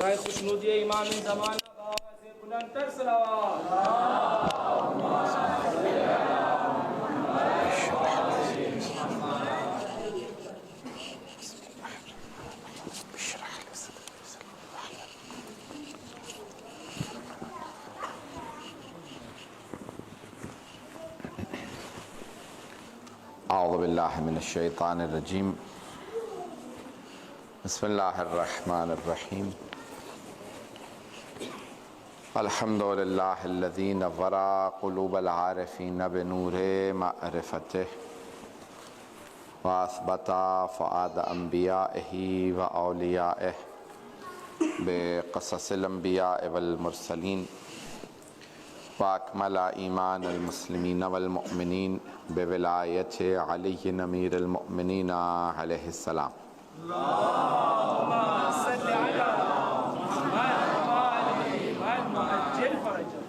برائے خوشنودی امام زمان سے بلندتر صلوات۔ اعوذ باللہ من الشیطان الرجیم، بسم اللہ الرحمن الرحیم۔ الحمد للہ الذی نور قلوب العارفین بنور معرفتہ واثبت فؤاد انبیائہ واولیائہ بقصص الانبیاء والمرسلین واکمل ایمان المسلمین والمؤمنین بولایت علی امیر المؤمنین علیہ السلام۔ اللہم صل علی محمد وآلہ وعجل فرجہ۔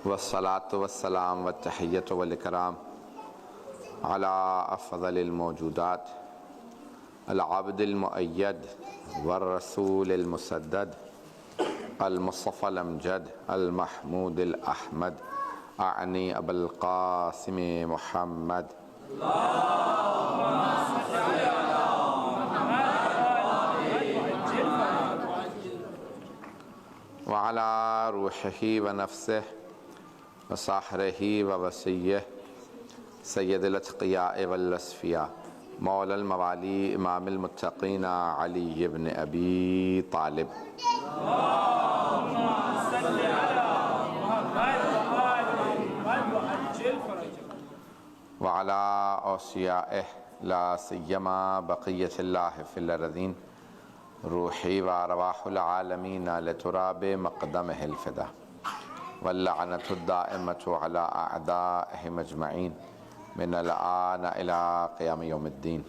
والصلاة والسلام والتحیۃ والاکرام علی افضل الموجودات العبد المؤید والرسول المسدد المصطفى الامجد المحمود الاحمد اعنی ابا القاسم محمد۔ وعلى روحه ونفسه وصاحره ووصيه سید الاتقیاء والاصفیاء مولا الموالی امام المتقین علی بن ابی طالب۔ وعلى اوصیائه لا سیما بقیت اللہ فی الارضین روحی وارواح العالمین لتراب مقدمہ الفدا واللعنة الدائمة على اعدائهم اجمعین من الآن الى قیام یوم الدین۔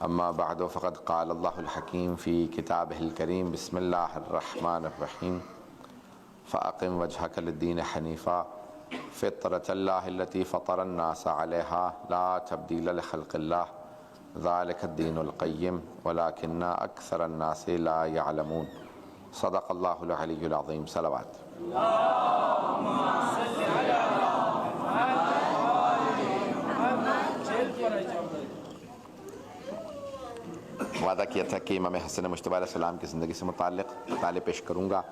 اما بعد فقد قال اللہ الحکیم فی کتابہ الکریم بسم اللہ الرحمن الرحیم فاقم وجہک للدین حنیفا فطرة اللہ التي فطر الناس علیہا لا تبدیل لخلق اللہ ذلك الدین القیم ولكن اکثر الناس لا يعلمون۔ صدق اللہ العلی العظیم۔ صلوات۔ اللہم صل علی محمد وآلہ وعجل فرجہ۔ وعدہ کیا تھا کہ امام حسن مجتبیٰ علیہ السلام کی زندگی سے متعلق مطالعے پیش کروں گا۔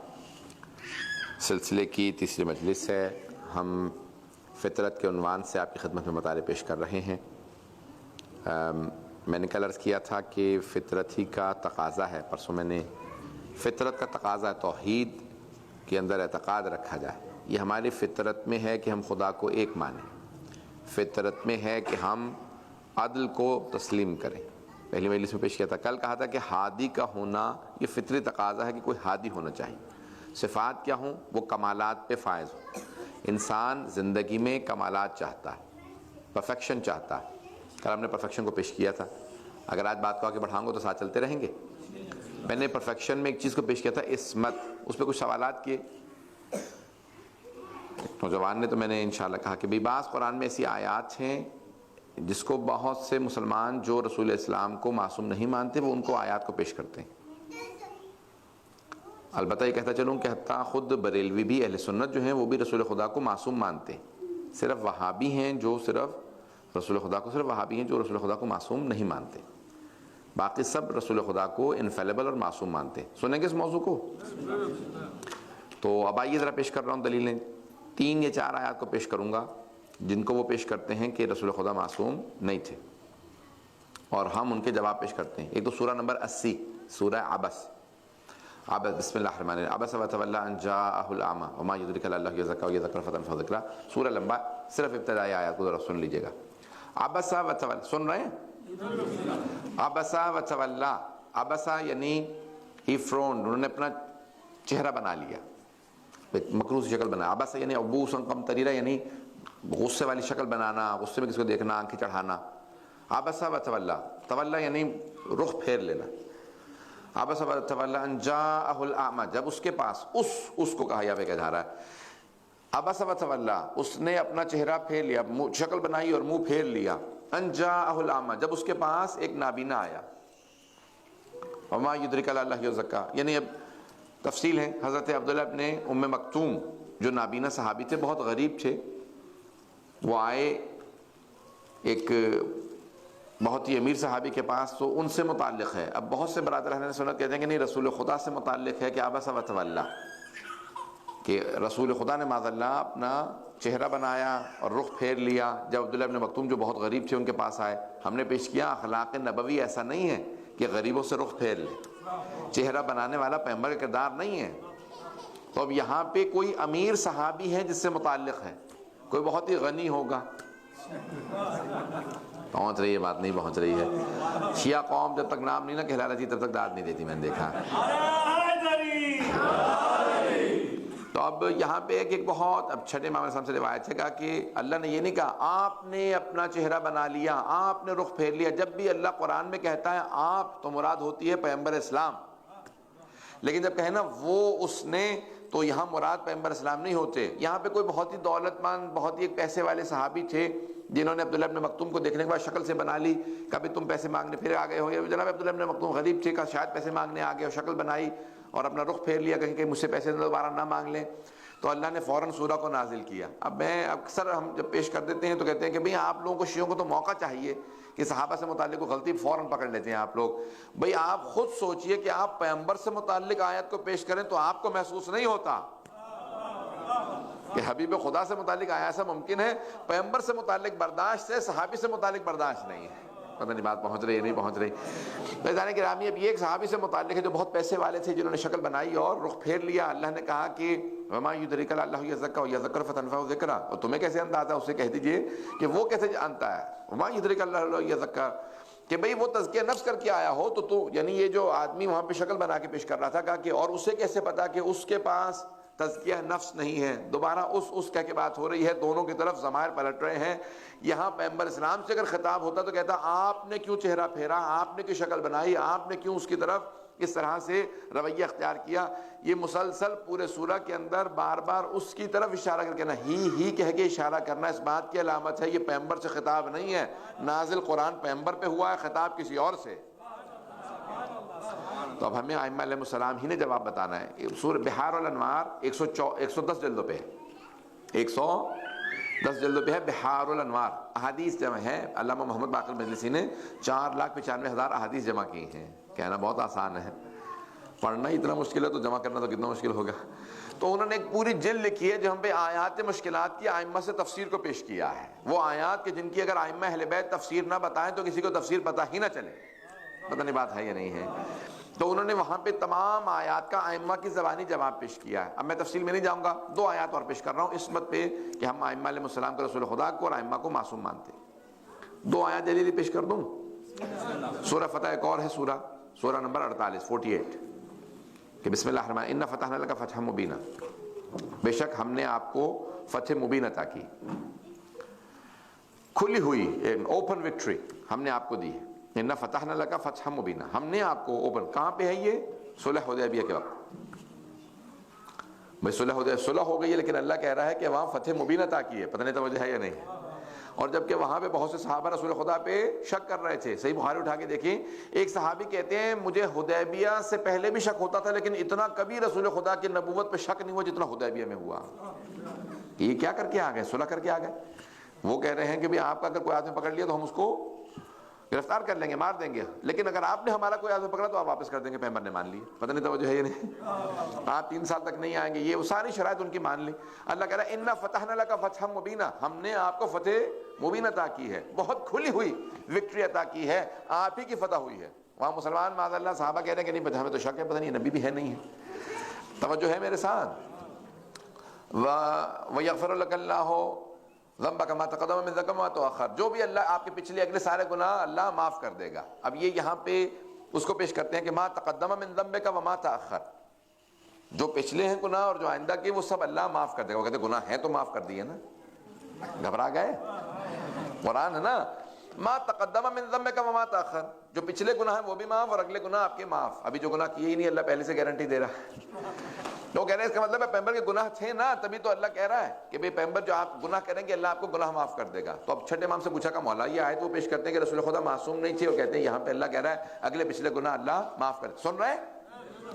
سلسلے کی تیسری مجلس ہے، ہم فطرت کے عنوان سے آپ کی خدمت میں مطالعے پیش کر رہے ہیں۔ میں نے کل عرض کیا تھا کہ فطرت ہی کا تقاضا ہے، پرسوں میں نے فطرت کا تقاضا ہے توحید کے اندر اعتقاد رکھا جائے۔ یہ ہماری فطرت میں ہے کہ ہم خدا کو ایک مانیں، فطرت میں ہے کہ ہم عدل کو تسلیم کریں۔ پہلی مجلس میں پیش کیا تھا، کل کہا تھا کہ ہادی کا ہونا یہ فطری تقاضا ہے کہ کوئی ہادی ہونا چاہیے۔ صفات کیا ہوں؟ وہ کمالات پہ فائز ہوں۔ انسان زندگی میں کمالات چاہتا ہے، پرفیکشن چاہتا ہے۔ کل ہم نے پرفیکشن کو پیش کیا تھا، اگر آج بات کو آگے بڑھاؤں گے تو ساتھ چلتے رہیں گے۔ میں نے پرفیکشن میں ایک چیز کو پیش کیا تھا، عصمت، اس پہ کچھ سوالات کیے نوجوان نے، تو میں نے انشاءاللہ کہا کہ بعض قرآن میں ایسی آیات ہیں جس کو بہت سے مسلمان جو رسول اسلام کو معصوم نہیں مانتے وہ ان کو آیات کو پیش کرتے ہیں۔ البتہ یہ کہتا چلوں کہ حتیٰ خود بریلوی بھی اہل سنت جو ہیں وہ بھی رسول خدا کو معصوم مانتے ہیں۔ صرف وہابی ہیں جو صرف رسول خدا کو رسول خدا کو معصوم نہیں مانتے، باقی سب رسول خدا کو انفیلیبل اور معصوم مانتے ہیں۔ سنیں گے اس موضوع کو؟ تو اب آئیے ذرا پیش کر رہا ہوں دلیلیں، 3 یا 4 آیات کو پیش کروں گا جن کو وہ پیش کرتے ہیں کہ رسول خدا معصوم نہیں تھے، اور ہم ان کے جواب پیش کرتے ہیں۔ ایک تو سورہ نمبر 80، سورہ عبس۔ بسم اللہ الرحمن الرحیم۔ عبس وتولی ان جاءہ الاعمی وما یدرک لعلہ یزکیٰ ویذکر فتنفعہ الذکریٰ۔ سورہ لمبا، صرف ابتدائی آیات کو ذرا سن لیجیے گا۔ عبس وتولی، سن رہے ہیں؟ عبس وتولی، عبس یعنی ہی فرونڈ، انہوں نے اپنا چہرہ بنا لیا، مکروہ شکل بنا۔ عبس یعنی عبوسا قمطریرا، یعنی غصے والی شکل بنانا، غصے میں کسی کو دیکھنا، آنکھیں چڑھانا۔ عبس وتولی، تولی یعنی رخ پھیر لینا۔ عبس وتولی ان جاءہ الاعمی، جب اس کے پاس، اس کو کہا یہاں پہ جا رہا ہے۔ عبس وتولی، اس نے اپنا چہرہ پھیر لیا، شکل بنائی اور منہ پھیر لیا۔ ان جاءہ الاعمی، جب اس کے پاس ایک نابینا آیا۔ وما یدرک لعلہ یزکا، یعنی اب تفصیل ہے. حضرت عبداللہ ابن ام مکتوم جو نابینا صحابی تھے، بہت غریب تھے، وہ آئے ایک بہت ہی امیر صحابی کے پاس، تو ان سے متعلق ہے. اب بہت سے برادر اہل سنت کہتے ہیں کہ نہیں، رسول خدا سے متعلق ہے کہ عبس وتولی، کہ رسول خدا نے معاذ اللہ اپنا چہرہ بنایا اور رخ پھیر لیا. جب عبداللہ ابن مکتوم جو بہت غریب تھے ان کے پاس آئے، ہم نے پیش کیا اخلاق نبوی ایسا نہیں ہے کہ غریبوں سے رخ پھیر لے، چہرہ بنانے والا پیغمبر کا کردار نہیں ہے. تو اب یہاں پہ کوئی امیر صحابی ہے جس سے متعلق ہے، کوئی بہت ہی غنی ہوگا. پہنچ رہی ہے بات؟ نہیں پہنچ رہی ہے. شیعہ قوم جب تک نام نہیں نہ کہلا رہتی تب تک داد نہیں دیتی، میں نے دیکھا. تو اب یہاں پہ ایک بہت، اب چھٹے امام السلام سے روایت ہے کہ اللہ نے یہ نہیں کہا آپ نے اپنا چہرہ بنا لیا، آپ نے رخ پھیر لیا. جب بھی اللہ قرآن میں کہتا ہے آپ، تو مراد ہوتی ہے پیغمبر اسلام. لیکن جب کہے نا وہ اس نے، تو یہاں مراد پیغمبر اسلام نہیں ہوتے. یہاں پہ کوئی بہت ہی دولت مند، بہت ہی ایک پیسے والے صحابی تھے جنہوں نے عبداللہ ابن مکتوم کو دیکھنے کے بعد شکل سے بنا لی. کبھی تم پیسے مانگنے پھر آ گئے ہو، یا جناب عبداللہ ابن مکتوم غریب تھے، شاید پیسے مانگنے آ گئے ہو، شکل بنائی اور اپنا رخ پھیر لیا کہیں کہ مجھ سے پیسے دوبارہ نہ مانگ لیں. تو اللہ نے فوراً سورہ کو نازل کیا. اب میں اکثر ہم جب پیش کر دیتے ہیں تو کہتے ہیں کہ بھئی آپ لوگوں کو شیعوں کو تو موقع چاہیے کہ صحابہ سے متعلق کوئی غلطی فوراً پکڑ لیتے ہیں آپ لوگ. بھئی آپ خود سوچئے کہ آپ پیغمبر سے متعلق آیت کو پیش کریں تو آپ کو محسوس نہیں ہوتا کہ حبیب خدا سے متعلق آیا؟ ایسا ممکن ہے؟ پیغمبر سے متعلق برداشت ہے، صحابی سے متعلق برداشت نہیں ہے. پتہ نہیں بات پہنچ رہی ہے نہیں پہنچ رہی. بھائی گرامی، اب یہ ایک صحابی سے متعلق ہے جو بہت پیسے والے تھے، جنہوں نے شکل بنائی اور رخ پھیر لیا. اللہ نے کہا کہ وما یدرک لعلہ یزکا یذکر فتنفعہ ذکرہ، اور تمہیں کیسے اندازہ، اسے کہہ دیجئے کہ وہ کیسے جانتا ہے. وما یدرک لعلہ یزکا، کہ بھئی وہ تزکیہ نفس کر کے آیا ہو تو یعنی یہ جو آدمی وہاں پہ شکل بنا کے پیش کر رہا تھا، کہا کہ اور اسے کیسے پتا کہ اس کے پاس تزکیہ نفس نہیں ہے. دوبارہ اس کہہ کے بات ہو رہی ہے، دونوں کی طرف ضمائر پلٹ رہے ہیں. یہاں پیغمبر اسلام سے اگر خطاب ہوتا تو کہتا آپ نے کیوں چہرہ پھیرا، آپ نے کیوں شکل بنائی، آپ نے کیوں اس کی طرف اس طرح سے رویہ اختیار کیا. یہ مسلسل پورے سورہ کے اندر بار بار اس کی طرف اشارہ کر کے نا ہی کہہ کے اشارہ کرنا اس بات کی علامت ہے یہ پیغمبر سے خطاب نہیں ہے. نازل قرآن پیغمبر پہ ہوا ہے، خطاب کسی اور سے. تو اب ہمیں ائمہ علیہ السلام ہی نے جواب بتانا ہے. سورہ بحار الانوار 110 جلدوں پہ ہے، 110 جلدوں پہ ہے بحار الانوار. احادیث جمع ہے. علامہ محمد باقر مجلسی نے 4,95,000 احادیث جمع کی ہیں. کہنا بہت آسان ہے، پڑھنا ہی اتنا مشکل ہے تو جمع کرنا تو کتنا مشکل ہوگا. تو انہوں نے ایک پوری جلد لکھی ہے جو ہم پہ آیات مشکلات کی ائمہ سے تفسیر کو پیش کیا ہے. وہ آیات کہ جن کی اگر ائمہ اہل بیت تفسیر نہ بتائیں تو کسی کو تفسیر پتہ ہی نہ چلے. پتہ نہیں بات ہے یا نہیں ہے. تو انہوں نے وہاں پہ تمام آیات کا ائمہ کی زبانی جواب پیش کیا ہے. اب میں تفصیل میں نہیں جاؤں گا، 2 آیات اور پیش کر رہا ہوں اس بات پہ کہ ہم ائمہ علیہ السلام کے رسول خدا کو اور ائمہ کو معصوم مانتے. 2 آیات جلیلی پیش کر دوں. سورہ فتح ایک اور ہے، سورہ نمبر 48 کہ بسم اللہ الرحمن ان فتحنا لک فتحا مبینا، بے شک ہم نے آپ کو فتح مبین عطا کی، کھلی ہوئی اوپن وکٹری ہم نے آپ کو دی. ان فتحنا لک فتحا مبینا، ہم نے آپ کو اوپن. کہاں پہ ہے یہ؟ صلح حدیبیہ کے وقت. بھائی صلح ہو گئی ہے لیکن اللہ کہہ رہا ہے کہ وہاں فتح مبین عطا کی ہے. پتہ نہیں توجہ ہے یا نہیں. اور جبکہ وہاں پہ بہت سے صحابہ رسول خدا پہ شک کر رہے تھے. صحیح بخاری اٹھا کے دیکھیں، ایک صحابی کہتے ہیں مجھے حدیبیہ سے پہلے بھی شک ہوتا تھا لیکن اتنا کبھی رسول خدا کی نبوت پہ شک نہیں ہوا جتنا حدیبیہ میں ہوا. یہ کیا کر کے آ گئے؟ صلح کر کے آ گئے. وہ کہہ رہے ہیں کہ آپ کا اگر کوئی آدمی پکڑ لیا تو ہم اس کو گرفتار کر لیں گے، مار دیں گے، لیکن اگر آپ نے ہمارا کوئی آدمی پکڑا تو آپ واپس کر دیں گے. پیغمبر نے مان لی. پتہ نہیں توجہ ہے یا نہیں. آپ 3 سال تک نہیں آئیں گے. یہ ساری شرائط ان کی مان لی. اللہ کہہ رہا ہے انا فتحنا لک فتحا مبینا، ہم نے آپ کو فتح مبین عطا کی ہے، بہت کھلی ہوئی وکٹری عطا کی ہے، آپ ہی کی فتح ہوئی ہے. وہاں مسلمان معاذ اللہ صحابہ کہہ رہے ہیں کہ نہیں ہمیں تو شک ہے، پتہ نہیں نبی بھی ہے نہیں ہے. توجہ ہے میرے ساتھ. وَيَغْفِرُ لَكَ اللَّهُ ذنبک ما تقدم من ذنبک وما تؤخر، جو بھی اللہ آپ کے پچھلے اگلے سارے گناہ اللہ معاف کر دے گا. اب یہ یہاں پہ اس کو پیش کرتے ہیں کہ ما تقدم من ذنبک وما تأخر، جو پچھلے ہیں گناہ اور جو آئندہ کے وہ سب اللہ معاف کر دے گا. وہ کہتے ہیں گناہ ہیں تو معاف کر دیے نا، گھبرا گئے؟ قرآن ہے نا. ما تقدم من ذنبک وما تأخر، جو پچھلے گناہ ہیں وہ بھی معاف اور اگلے گناہ آپ کے معاف. ابھی جو گناہ کیے ہی نہیں اللہ پہلے سے گارنٹی دے رہا ہے. تو کہہ رہے ہیں اس کا مطلب ہے پیغمبر کے گناہ تھے نا، تبھی تو اللہ کہہ رہا ہے کہ بھئی پیغمبر جو آپ گناہ کریں گے اللہ آپ کو گناہ معاف کر دے گا۔ تو اب چھٹے امام سے پوچھا کہ مولا یہ آیت وہ پیش کرتے ہیں کہ رسول خدا معصوم نہیں تھے، اور کہتے ہیں یہاں پہ اللہ کہہ رہا ہے اگلے پچھلے گناہ اللہ معاف کر، سن رہے ہیں،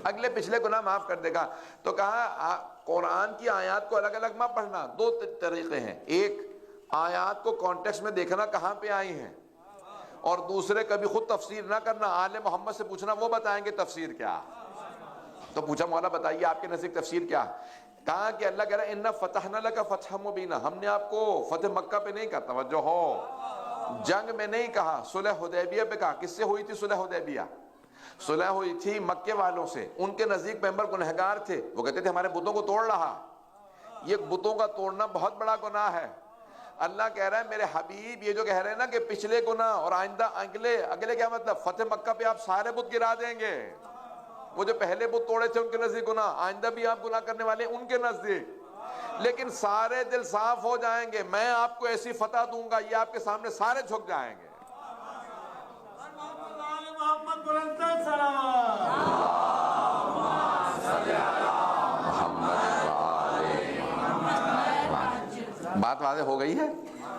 اگلے پچھلے گناہ معاف کر دے گا۔ تو کہا قرآن کی آیات کو الگ الگ مت پڑھنا، دو طریقے ہیں، ایک آیات کو کانٹیکسٹ میں دیکھنا کہاں پہ آئی ہیں، اور دوسرے کبھی خود تفسیر نہ کرنا، آل محمد سے پوچھنا وہ بتائیں گے تفسیر کیا۔ تو پوچھا مولا بتائیے آپ کے نزدیک تفسیر کیا؟ کہا کہ اللہ کہہ رہا ہے اِنَّا فَتَحْنَا لَكَ فَتْحًا مُبِينًا، ہم نے آپ کو فتح مکہ پہ نہیں کہا، توجہ ہو، جنگ میں نہیں کہا، صلح حدیبیہ پہ کہا۔ کس سے ہوئی تھی صلح حدیبیہ؟ صلح ہوئی تھی مکے والوں سے، ان کے نزدیک پیغمبر گنہگار تھے، وہ کہتے تھے ہمارے بتوں کو توڑ رہا، یہ بتوں کا توڑنا بہت بڑا گناہ ہے۔ اللہ کہہ رہا ہے میرے حبیب یہ جو کہہ رہے ہیں نا کہ پچھلے گناہ اور آئندہ اگلے کیا مطلب؟ فتح مکہ پہ آپ سارے بت گرا دیں گے، وہ جو پہلے بت توڑے تھے ان کے نزدیک گناہ، آئندہ بھی آپ گناہ کرنے والے ان کے نزدیک، لیکن سارے دل صاف ہو جائیں گے، میں آپ کو ایسی فتح دوں گا یہ آپ کے سامنے سارے جھک جائیں گے۔ بات واضح ہو گئی ہے؟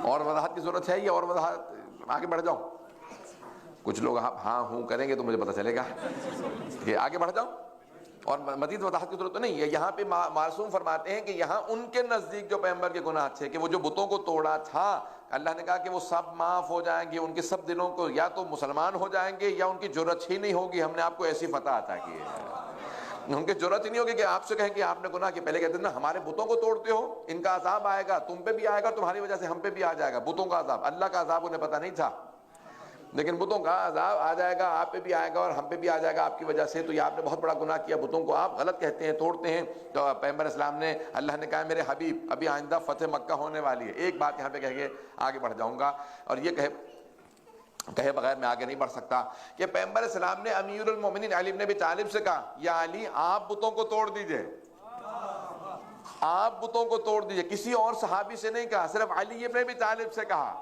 اور وضاحت کی ضرورت ہے یا اور وضاحت؟ آگے بڑھ جاؤں، کچھ لوگ ہاں ہوں کریں گے تو مجھے پتہ چلے گا کہ آگے بڑھ جاؤں، اور مزید وضاحت کی ضرورت تو نہیں ہے۔ یہاں پہ معصوم فرماتے ہیں کہ یہاں ان کے نزدیک جو پیغمبر کے گناہ تھے کہ وہ جو بتوں کو توڑا تھا، اللہ نے کہا کہ وہ سب معاف ہو جائیں گے، ان کے سب دلوں کو یا تو مسلمان ہو جائیں گے یا ان کی جرأت ہی نہیں ہوگی، ہم نے آپ کو ایسی فتح عطا کی ہے، ان کی ضرورت ہی نہیں ہوگی کہ آپ سے کہیں کہ آپ نے گناہ کی، پہلے کہتے ہیں نا ہمارے بتوں کو توڑتے ہو، ان کا عذاب آئے گا، تم پہ بھی آئے گا، تمہاری وجہ سے ہم پہ بھی آ جائے گا بتوں کا عذاب۔ اللہ کا عذاب انہیں پتہ نہیں تھا، لیکن بتوں کا عذاب آ جائے گا، آپ پہ بھی آئے گا اور ہم پہ بھی آ جائے گا آپ کی وجہ سے، تو یہ آپ نے بہت بڑا گناہ کیا، بتوں کو آپ غلط کہتے ہیں، توڑتے ہیں۔ تو پیغمبر اسلام نے، اللہ نے کہا میرے حبیب ابھی آئندہ فتح مکہ ہونے والی ہے، ایک بات یہاں پہ کہہ کے آگے بڑھ جاؤں گا، اور یہ کہے بغیر میں آگے نہیں بڑھ سکتا کہ پیغمبر اسلام نے امیر المومنین علی بن ابی طالب سے کہا یا علی آپ بتوں کو توڑ دیجئے، آپ بتوں کو توڑ دیجئے، کسی اور صحابی سے نہیں کہا، صرف علی بن ابی طالب سے کہا،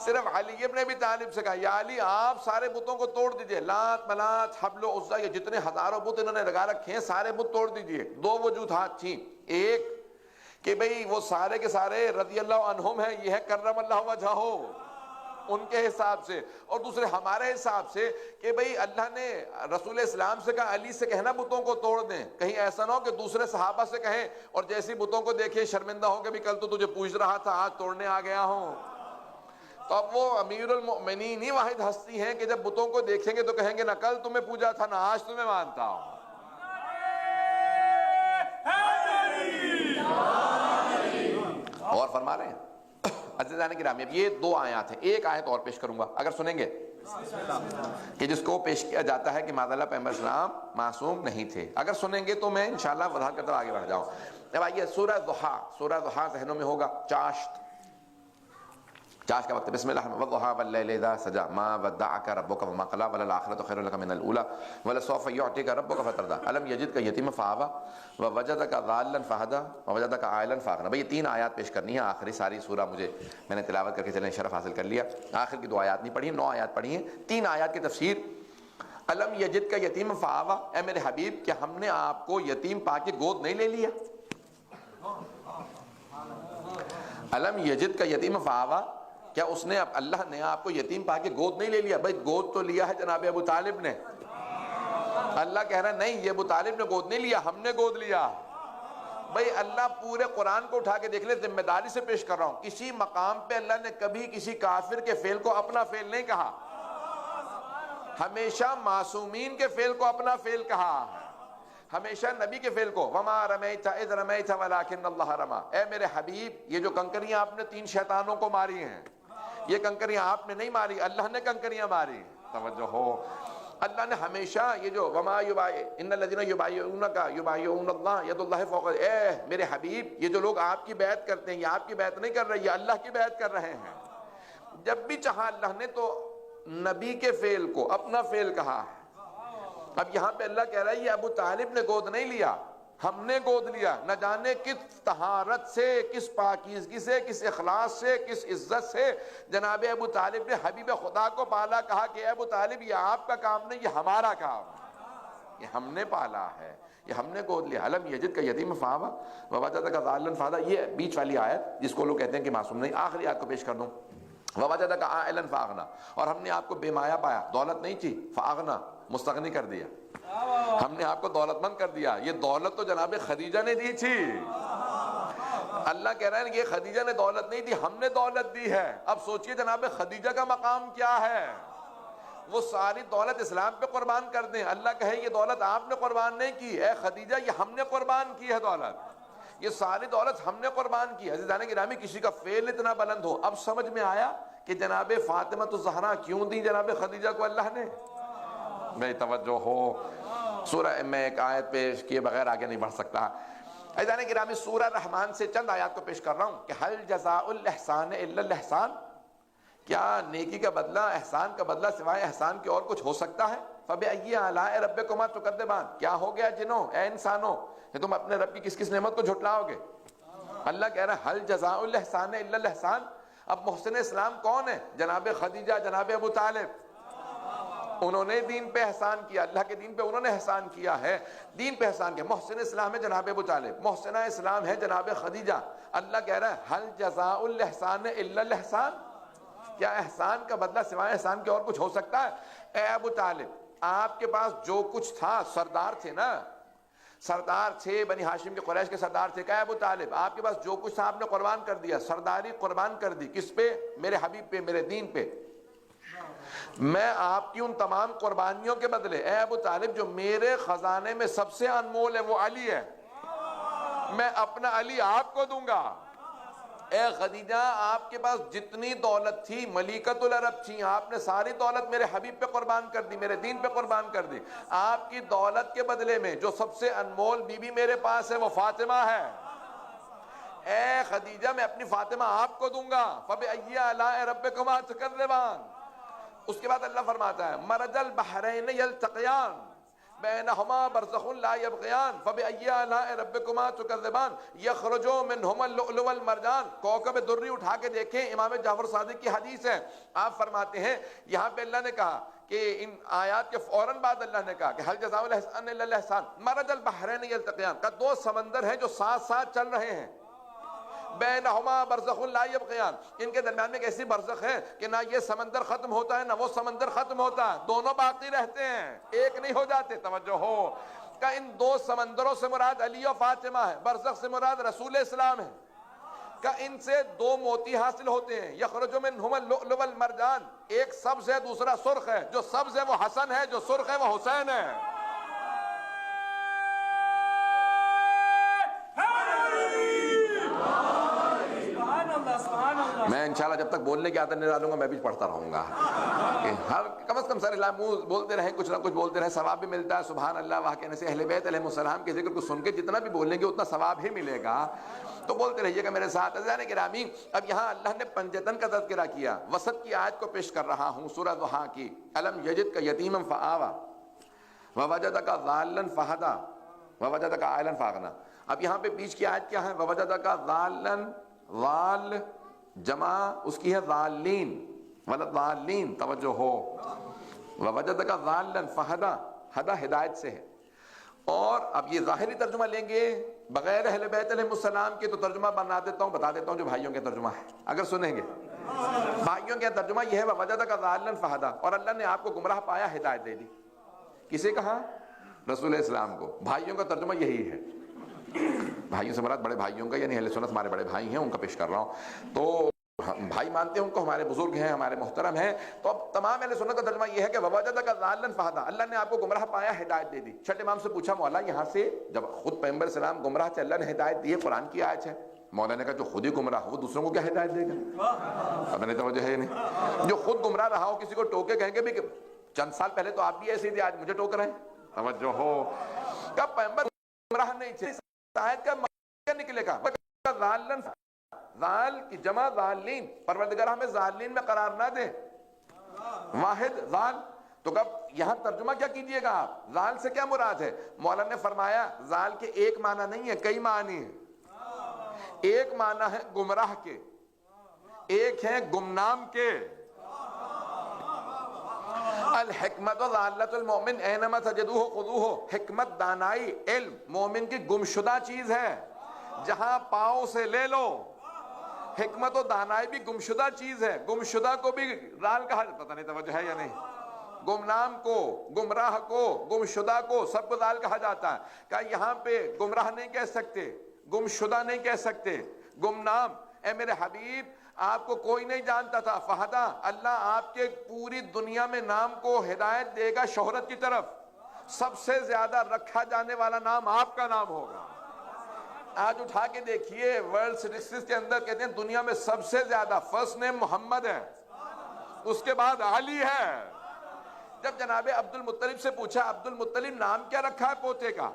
صرف علی بن ابی طالب سے کہا یا علی آپ سارے بتوں کو توڑ دیجئے، لات منات حبل و عزا، یہ جتنے ہزاروں بت انہوں نے لگا رکھے ہیں سارے بت توڑ دیجئے۔ دو وجوہات تھیں، ایک کہ بھئی وہ سارے کے سارے رضی اللہ عنہم ہیں، یہ ہے کرم اللہ وجہہ ان کے حساب سے، اور دوسرے ہمارے حساب سے کہ بھئی اللہ نے رسول اسلام سے کہا علی سے کہنا بتوں کو توڑ دیں، کہیں ایسا نہ ہو کہ دوسرے صحابہ سے کہیں اور جیسی بتوں کو دیکھیں شرمندہ ہو کہ بھی کل تو تجھے پوچھ رہا تھا آج توڑنے آ گیا ہوں۔ تو اب وہ امیر المؤمنین ہی واحد ہستی ہیں کہ جب بتوں کو دیکھیں گے تو کہیں گے نہ کل تمہیں پوجا تھا نہ آج تمہیں مانتا ہوں۔ اور فرما رہے ہیں عزیزان گرامی، اب یہ دو آیات ہیں، ایک آیت اور پیش کروں گا اگر سنیں گے، کہ جس کو پیش کیا جاتا ہے کہ معاذاللہ پیغمبر اسلام معصوم نہیں تھے، اگر سنیں گے تو میں انشاءاللہ وضاحت کرتا آگے بڑھ جاؤں۔ اب آئیے سورہ ضحیٰ، سورہ ضحیٰ ذہنوں میں ہوگا، چاشت کا وقت، بسم اللہ والضحیٰ واللیل اذا سجی ما ودعک ربک وما قلی وللآخرۃ خیر لک من الاولی ولسوف یعطیک ربک فترضی الم یجدک یتیما فآوی ووجدک ضالا فہدی ووجدک عائلا فاغنی۔ بھئی یہ تین آیات پیش کرنی ہیں، آخری ساری سورہ میں نے تلاوت کر کے چلیں شرف حاصل کر لیا، آخر کی دو آیات نہیں پڑھی، 9 آیات پڑھی ہیں، 3 آیات کی تفسیر۔ الم یجدک یتیما فآوی، اے میرے حبیب کیا ہم نے آپ کو یتیم پا کے گود نہیں لے لیا؟ الم یجدک یتیما فآوی، کیا اس نے اللہ نے آپ کو یتیم پا کے گود نہیں لے لیا؟ بھئی گود تو لیا ہے جناب ابو طالب نے، اللہ کہہ رہا ہے نہیں یہ ابو طالب نے گود نہیں لیا، ہم نے گود لیا۔ بھئی اللہ پورے قرآن کو اٹھا کے دیکھ لے، ذمہ داری سے پیش کر رہا ہوں، کسی مقام پہ اللہ نے کبھی کسی کافر کے فعل کو اپنا فعل نہیں کہا، ہمیشہ معصومین کے فعل کو اپنا فعل کہا، ہمیشہ نبی کے فعل کو، وما رمیت اذ رمیت ولکن اللہ رمی۔ اے میرے حبیب یہ جو کنکریاں آپ نے 3 شیطانوں کو ماری ہیں، یہ کنکریاں آپ نے نہیں ماری، اللہ نے کنکریاں ماری، توجہ ہو۔ اللہ نے ہمیشہ یہ جو وما ان الذین یبایعونک یبایعون اللہ ید اللہ فوق، اے میرے حبیب یہ جو لوگ آپ کی بیعت کرتے ہیں یہ آپ کی بیعت نہیں کر رہے، یہ اللہ کی بیعت کر رہے ہیں۔ جب بھی چاہا اللہ نے تو نبی کے فعل کو اپنا فعل کہا ہے۔ اب یہاں پہ اللہ کہہ رہا ہے یہ ابو طالب نے گود نہیں لیا، ہم نے گود لیا، نہ جانے کس طہارت سے، کس پاکیزگی سے، کس اخلاص سے، کس عزت سے جناب ابو طالب نے حبیب خدا کو پالا، کہا کہ اے ابو طالب یہ آپ کا کام نہیں یہ ہمارا کام ہے، یہ ہم نے پالا ہے، یہ ہم نے گود لیا. الم یجد کا یتیم فآویٰ ووجدک ضالا فہدیٰ, یہ بیچ والی آیت جس کو لوگ کہتے ہیں کہ معصوم نہیں. آخری آیت کو پیش کر دوں, ووجدک عائلا فاغنیٰ, اور ہم نے آپ کو بے مایا پایا, دولت نہیں تھی, فاغنیٰ مستغنی کر دیا, ہم نے آپ کو دولت مند کر دیا. یہ دولت تو جناب خدیجہ نے دی تھی. اللہ کہہ رہے ہیں یہ خدیجہ نے دولت نہیں دی, ہم نے دولت دی ہے. اب سوچئے جناب خدیجہ کا مقام کیا ہے, وہ ساری دولت اسلام پہ قربان کر دیں. اللہ کہے یہ دولت آپ نے قربان نہیں کی, اے خدیجہ یہ ہم نے قربان کی ہے دولت, یہ ساری دولت ہم نے قربان کی. عزیزان گرامی, کسی کا فعل اتنا بلند ہو. اب سمجھ میں آیا کہ جناب فاطمہ الزہرا کیوں دی جناب خدیجہ کو اللہ نے. میں توجہ ہو, سورہ میں ایک آیت پیش کیے بغیر آگے نہیں بڑھ سکتا. عزیزان گرامی, سورہ رحمان سے چند آیات کو پیش کر رہا ہوں کہ هل جزاء الاحسان الا الاحسان, کیا نیکی کا بدلہ, احسان کا بدلہ سوائے احسان کے اور کچھ ہو سکتا ہے؟ فبأي آلاء ربكما تكذبان, کیا ہو گیا جنوں, اے انسانوں, کہ تم اپنے رب کی کس کس نعمت کو جھٹلاؤ گے. اللہ کہہ رہا ہے هل جزاء الاحسان الا الاحسان. اب محسن اسلام کون ہے؟ جناب خدیجہ, جناب ابو طالب. انہوں نے دین پہ احسان کیا, اللہ کے دین پہ انہوں نے احسان کیا ہے, دین پہ احسان کیا. محسن اسلام ہے جناب ابو طالب, محسنہ اسلام ہے جناب خدیجہ. اللہ کہہ رہا ہے هل جزاء الاحسان الا الاحسان, کیا احسان کا بدلہ سوائے احسان کے اور کچھ ہو سکتا ہے؟ اے ابو طالب, آپ کے پاس جو کچھ تھا, سردار تھے نا, سردار تھے, بنی ہاشم کے قریش کے سردار تھے. کہ ابو طالب, آپ کے پاس جو کچھ تھا آپ نے قربان کر دیا, سرداری قربان کر دی. کس پہ؟ میرے حبیب پہ, میرے دین پہ. میں آپ کی ان تمام قربانیوں کے بدلے, اے ابو طالب, جو میرے خزانے میں سب سے انمول ہے وہ علی ہے, میں اپنا علی آپ کو دوں گا. اے خدیجہ, آپ کے پاس جتنی دولت تھی, ملیکۃ العرب تھی, آپ نے ساری دولت میرے حبیب پہ قربان کر دی, میرے دین پہ قربان کر دی. آپ کی دولت کے بدلے میں جو سب سے انمول بیوی میرے پاس ہے وہ فاطمہ ہے. اے خدیجہ, میں اپنی فاطمہ آپ کو دوں گا. فبأي آلاء ربكما تكذبان. اس کے بعد اللہ فرماتا ہے مرج البحرین یلتقیان بینہما برزخ لا یبغیان فبأي آلاء ربكما تكذبان یخرج منہما اللؤلؤ والمرجان. کوكب دری اٹھا کے دیکھیں, امام جعفر صادق کی حدیث ہے, آپ فرماتے ہیں یہاں پہ اللہ نے کہا کہ ان آیات کے فوراً بعد اللہ نے کہا کہ هل جزاء الاحسان الا الاحسان. مرج البحرین یلتقیان کا دو سمندر ہیں جو ساتھ ساتھ چل رہے ہیں, بینہما برزخ لا یبغیان, ان کے درمیان میں ایک ایسی برزخ ہے کہ نہ یہ سمندر ختم ہوتا ہے نہ وہ سمندر ختم ہوتا ہے, دونوں باقی رہتے ہیں, ایک نہیں ہو جاتے. توجہ ہو, کہ ان دو سمندروں سے مراد علی و فاطمہ ہے, برزخ سے مراد رسول اسلام ہے. کہ ان سے دو موتی حاصل ہوتے ہیں, یخرج منہما اللؤلؤ والمرجان, ایک سبز ہے دوسرا سرخ ہے, جو سبز ہے وہ حسن ہے, جو سرخ ہے وہ حسین ہے. میں انشاءاللہ جب تک بولنے کی عادت نہیں ڈالوں گا میں بھی پڑھتا رہوں گا, کہ ہر کم از کم سر منہ بولتے رہیں, کچھ نہ کچھ بولتے رہیں, ثواب بھی ملتا ہے. سبحان اللہ, وہاں کہنے سے اہل بیت علیہم السلام کے ذکر کو سن کے جتنا بھی بولیں گے اتنا ثواب ہی ملے گا. تو بولتے رہیے گا میرے ساتھ. عزیزان گرامی, اب یہاں اللہ نے پنجتن کا تذکرہ کیا. وسط کی آیت کو پیش کر رہا ہوں, سورہ ضحیٰ کی. الم یجد کا یتیما فآویٰ ووجدک ضالا فہدیٰ ووجدک عائلا فاغنیٰ. اب یہاں پہ بیچ کی آیت کیا ہے؟ ووجدک ضالا, ضال جمع اس کی ہے ضالین, ولضالین. توجہ ہو, ووجدک ضالا فہدیٰ, ہدا ہدایت سے ہے. اور اب یہ ظاہری ترجمہ لیں گے بغیر اہل بیت علیہ السلام کے, تو ترجمہ بنا دیتا ہوں, بتا دیتا ہوں جو بھائیوں کے ترجمہ ہے, اگر سنیں گے. بھائیوں کے ترجمہ یہ ہے ووجدک ضالا فہدیٰ, اور اللہ نے آپ کو گمراہ پایا, ہدایت دے دی. کسے کہا؟ رسول اسلام کو. بھائیوں کا ترجمہ یہی ہے. بھائیوں سے مراد بڑے بھائیوں کا, یعنی اہل سنت ہمارے بڑے بھائی ہیں, ان کا پیش کر رہا ہوں. تو بھائی مانتے ہیں ان کو, ہمارے بزرگ ہیں, ہمارے محترم ہیں. تو اب تمام اہل سنت کا ترجمہ یہ ہے کہ ووجدک ضالا فہدیٰ, اللہ نے آپ کو گمراہ پایا, ہدایت دے دی. چھٹے امام سے پوچھا مولا یہاں سے جب خود پیغمبر اسلام گمراہ تھے, اللہ نے ہدایت دی ہے, قرآن کی آیت ہے. مولا نے کہا جو خود ہی گمراہ ہو وہ دوسروں کو کیا ہدایت دے گا؟ اب میں نے توجہ ہے نہیں. جو خود گمراہ رہا ہو, کسی کو ٹوکے کہیں گے بھی کہ چند سال پہلے تو آپ بھی ایسے ہی تھے, آج مجھے ٹوک رہے ہیں. توجہ ہو, کب پیغمبر گمراہ نہیں تھے, آیت کا مطلب نکلے گا ضالن, ضال کی جمع ضالین. پروردگار ہمیں ضالین میں قرار نہ دے, واحد ضال. تو کب یہاں ترجمہ کیا کیجئے گا آپ؟ ضال سے کیا مراد ہے؟ مولانا نے فرمایا ضال کے ایک معنی نہیں ہے, کئی معنی ہیں. ایک معنی ہے گمراہ کے, ایک ہے گمنام کے. الحکمت ضالۃ المؤمن اینما تجدوہ خذوہ، حکمت، دانائی، علم مومن کی گمشدہ چیز ہے، جہاں پاؤں سے لے لو۔ حکمت و دانائی بھی گمشدہ چیز ہے، گمشدہ کو بھی رال کہا جاتا، پتہ نہیں توجہ ہے یا نہیں، گمنام کو، گمراہ کو، گمشدہ کو، سب کو ضال کہا جاتا ہے۔ کہ یہاں پہ گمراہ نہیں کہہ سکتے، گمشدہ نہیں کہہ سکتے، گمنام۔ اے میرے حبیب، آپ کو کوئی نہیں جانتا تھا، فہدا، اللہ آپ کے پوری دنیا میں نام کو ہدایت دے گا شہرت کی طرف، سب سے زیادہ رکھا جانے والا نام آپ کا نام ہوگا۔ آج اٹھا کے دیکھیے ورلڈ اسٹیٹسٹکس کے اندر کہتے ہیں دنیا میں سب سے زیادہ فرسٹ نیم محمد ہے، اس کے بعد علی ہے۔ جب جناب عبد المطلب سے پوچھا عبد المطلب نام کیا رکھا ہے پوتے کا،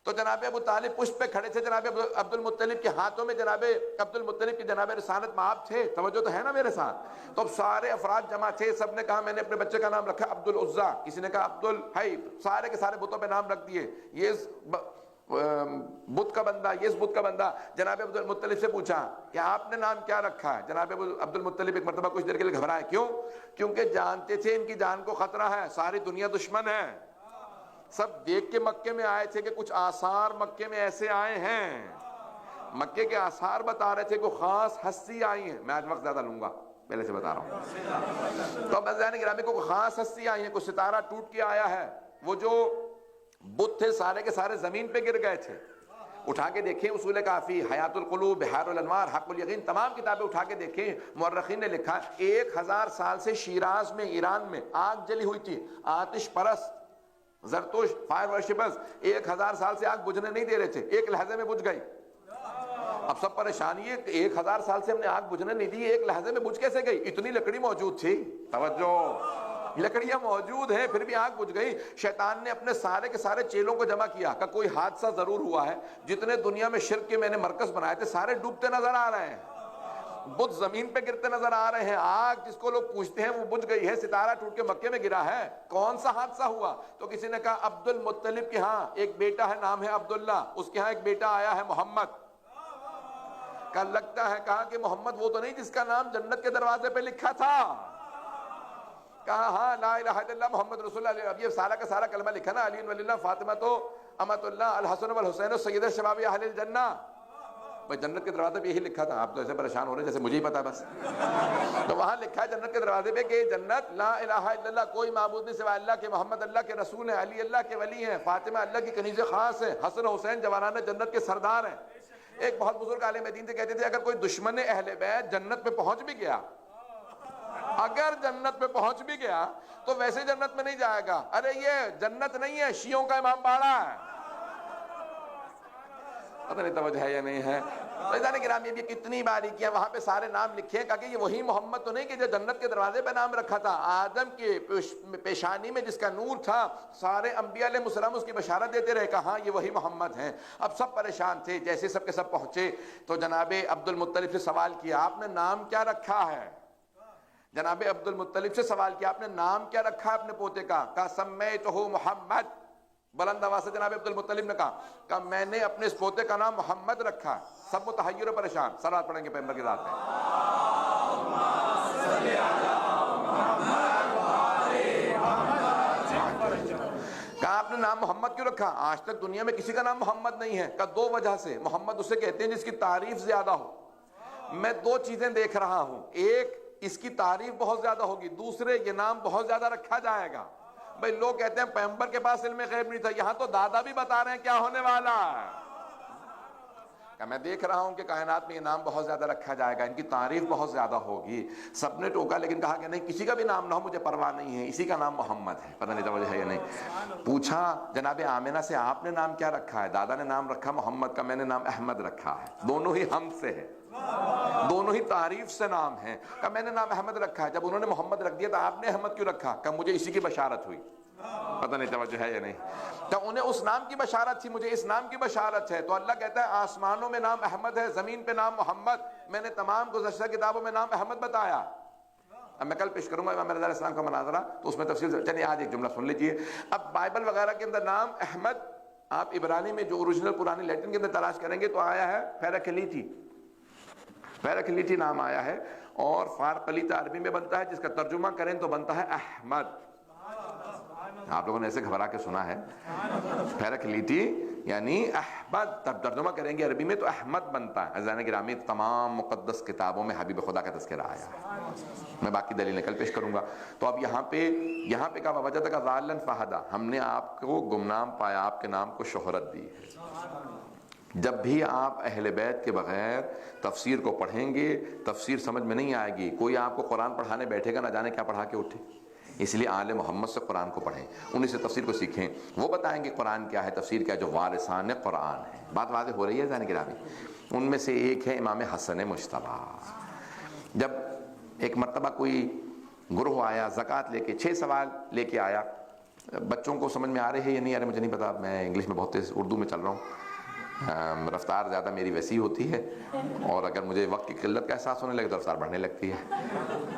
تو جناب ابو طالب پشت پہ کھڑے تھے، جناب عبد المطلب کے ہاتھوں میں جناب عبد المطلب کی جناب رسالت مآب تھے، توجہ تو ہے نا میرے ساتھ؟ تو اب سارے افراد جمع تھے، سب نے کہا میں نے اپنے بچے کا نام رکھا عبد العزیٰ، کسی نے کہا عبد الحیب، سارے کے سارے بتوں پہ نام رکھ دیے، یہ بت کا بندہ، یہ اس بت کا بندہ۔ جناب عبد المطلب سے پوچھا کہ آپ نے نام کیا رکھا ہے؟ جناب عبد المطلب ایک مرتبہ کچھ دیر کے لیے گھبرائے، کیوں؟ کیونکہ جانتے تھے ان کی جان کو خطرہ ہے، ساری دنیا دشمن ہے، سب دیکھ کے مکے میں آئے تھے کہ کچھ آثار مکے میں ایسے آئے ہیں، مکے کے آثار بتا رہے تھے کہ خاص ہستی آئی ہیں، میں آج وقت زیادہ لوں گا، پہلے سے بتا رہا ہوں۔ تو بزرگان گرامی کو خاص ہستی آئی ہیں، کوئی ستارہ ٹوٹ کے آیا ہے، وہ جو بت تھے سارے کے سارے زمین پہ گر گئے تھے۔ اٹھا کے دیکھیں اصول کافی، حیات القلوب، بحار الانوار، حق الیقین، تمام کتابیں اٹھا کے دیکھیں، مورخین نے لکھا 1000 سال سے شیراز میں، ایران میں آگ جلی ہوئی تھی، آتش پرست زرتوش فائر ورشپرز 1000 سال سے آگ بجھنے نہیں دے رہے تھے، ایک لحظے میں بجھ گئی۔ اب سب پریشانی ہے کہ 1000 سال سے ہم نے آگ بجھنے نہیں دی، ایک لحظے میں بجھ کیسے گئی؟ اتنی لکڑی موجود تھی، توجہ، لکڑیاں موجود ہیں پھر بھی آگ بجھ گئی۔ شیطان نے اپنے سارے کے سارے چیلوں کو جمع کیا کہ کوئی حادثہ ضرور ہوا ہے، جتنے دنیا میں شرک کے میں نے مرکز بنائے تھے سارے ڈوبتے نظر آ رہے ہیں، بت زمین پہ گرتے نظر آ رہے ہیں، آگ جس کو لوگ پوچھتے ہیں وہ بجھ گئی ہے، ستارہ ٹوٹ کے مکے میں گرا ہے، کون سا حادثہ ہوا؟ تو کسی نے کہا عبد المطلب کے ہاں ایک بیٹا ہے، نام ہے عبداللہ، اس کے ہاں ایک بیٹا آیا ہے محمد۔ کہ لگتا ہے، کہا کہ محمد وہ تو نہیں جس کا نام جنت کے دروازے پہ لکھا تھا؟ کہا ہاں، لا الہ الا اللہ محمد رسول اللہ۔ اب یہ سارا کا سارا کلمہ لکھا نا، علی ولی اللہ، فاطمہ تو امت اللہ، الحسن والحسین سید شباب اہل الجنہ، بھائی جنت کے دروازے پہ یہی لکھا تھا۔ آپ تو ایسے پریشان ہو رہے ہیں جیسے مجھے ہی پتا بس۔ تو وہاں لکھا ہے جنت کے دروازے پہ کہ جنت لا الہ الا اللہ، کوئی معبود نہیں سوائے اللہ کے، محمد اللہ کے رسول ہیں، علی اللہ کے ولی ہیں، فاطمہ اللہ کی کنیز خاص ہیں، حسن حسین جوانان جنت کے سردار ہیں۔ ایک بہت بزرگ عالم دین سے کہتے تھے اگر کوئی دشمن اہل بیت جنت پہ پہنچ بھی گیا، اگر جنت پہ پہنچ بھی گیا تو ویسے جنت میں نہیں جائے گا، ارے یہ جنت نہیں ہے، شیعوں کا امام باڑہ ہے۔ پتہ نہیں توجہ ہے یا نہیں ہے؟ عزیزان گرامی، یہ کتنی باریکیاں، وہاں پہ سارے نام لکھے ہیں، کہ یہ وہی محمد تو نہیں کہ جو جنت کے دروازے پہ نام رکھا تھا، آدم کے پیشانی میں جس کا نور تھا، سارے انبیاء علیہ السلام اس کی بشارت دیتے رہے کہ ہاں یہ وہی محمد ہیں۔ اب سب پریشان تھے، جیسے سب کے سب پہنچے تو جناب عبد المطلب سے سوال کیا آپ نے نام کیا رکھا ہے؟ جناب عبد المطلب سے سوال کیا آپ نے نام کیا رکھا ہے اپنے پوتے کا؟ کہا سمیتہ محمد، بلند آواز سے جناب عبد المطلب نے کہا میں نے اپنے اس پوتے کا نام محمد رکھا ہے۔ سب متحیر و پریشان، صلوات پڑھیں گے پیغمبر کی ذات پہ۔ کہا آپ نے نام محمد کیوں رکھا؟ آج تک دنیا میں کسی کا نام محمد نہیں ہے۔ کہا 2 وجہ سے، محمد اسے کہتے ہیں جس کی تعریف زیادہ ہو۔ میں 2 چیزیں دیکھ رہا ہوں، ایک اس کی تعریف بہت زیادہ ہوگی، دوسرے یہ نام بہت زیادہ رکھا جائے گا۔ بھئی لوگ کہتے ہیں پیغمبر کے پاس علم غیب نہیں تھا، یہاں تو دادا بھی بتا رہے ہیں کیا ہونے والا ہے۔ کہ میں دیکھ رہا ہوں کہ کائنات میں یہ نام بہت زیادہ رکھا جائے گا، ان کی تعریف بہت زیادہ ہوگی۔ سب نے ٹوکا لیکن کہا کہ نہیں، کسی کا بھی نام نہ ہو مجھے پرواہ نہیں ہے، اسی کا نام محمد ہے۔ پتہ نہیں توجہ ہے یا نہیں؟ پوچھا جناب آمنہ سے آپ نے نام کیا رکھا ہے؟ دادا نے نام رکھا محمد کا، میں نے نام احمد رکھا ہے، دونوں ہی ہم سے ہے، دونوں ہی تعریف سے نام ہیں۔ کہ میں نے نام احمد رکھا ہے، جب انہوں نے محمد رکھ دیا تو آپ نے احمد کیوں رکھا؟ کہ مجھے اسی کی بشارت ہوئی۔ پتہ نہیں توجہ ہے یا نہیں؟ تو انہیں اس نام کی بشارت تھی، مجھے اس نام کی بشارت ہے۔ تو اللہ کہتا ہے آسمانوں میں نام احمد ہے، زمین پہ نام محمد، میں نے تمام گزشتہ کتابوں میں نام احمد بتایا۔ اب میں کل پیش کروں گا امام رضا علیہ السلام کا مناظرہ، تو اس میں تفصیل سے، چلیے آج ایک جملہ سن لیجئے۔ اب بائبل وغیرہ کے اندر نام احمد آپ عبرانی میں جو اوریجنل پرانی لیٹن کے اندر تلاش کریں گے تو آیا ہے پیراکلیٹی، پیراکلیٹی نام آیا ہے، اور فارقلیتا عربی میں بنتا ہے، جس کا ترجمہ کریں تو بنتا ہے احمد. آپ لوگوں نے ایسے گھبرا کے سنا ہے، فارقلیتی یعنی احمد، تب ترجمہ کریں گے عربی میں تو احمد بنتا ہے. عزیزان گرامی، تمام مقدس کتابوں میں حبیب خدا کا تذکرہ آیا ہے. میں باقی دلیل کل پیش کروں گا. تو اب یہاں پہ کہا ووجدک ضالا فہدی، ہم نے آپ کو گمنام پایا، آپ کے نام کو شہرت دی ہے. جب بھی آپ اہل بیت کے بغیر تفسیر کو پڑھیں گے، تفسیر سمجھ میں نہیں آئے گی. کوئی آپ کو قرآن پڑھانے بیٹھے گا، نہ جانے کیا پڑھا کے اٹھے. اس لیے آل محمد سے قرآن کو پڑھیں، انہیں سے تفسیر کو سیکھیں. وہ بتائیں گے قرآن کیا ہے، تفسیر کیا ہے، جو وارثان قرآن ہے. بات واضح ہو رہی ہے عزیزان گرامی؟ ان میں سے ایک ہے امام حسن مجتبیٰ. جب ایک مرتبہ کوئی گروہ آیا زکوٰۃ لے کے، 6 سوال لے کے آیا. بچوں کو سمجھ میں آ رہے ہیں یا نہیں آ رہے مجھے نہیں پتا، میں انگلش میں بہت تیز اردو میں چل رہا ہوں. رفتار زیادہ میری ویسی ہوتی ہے، اور اگر مجھے وقت کی قلت کا احساس ہونے لگے تو رفتار بڑھنے لگتی ہے.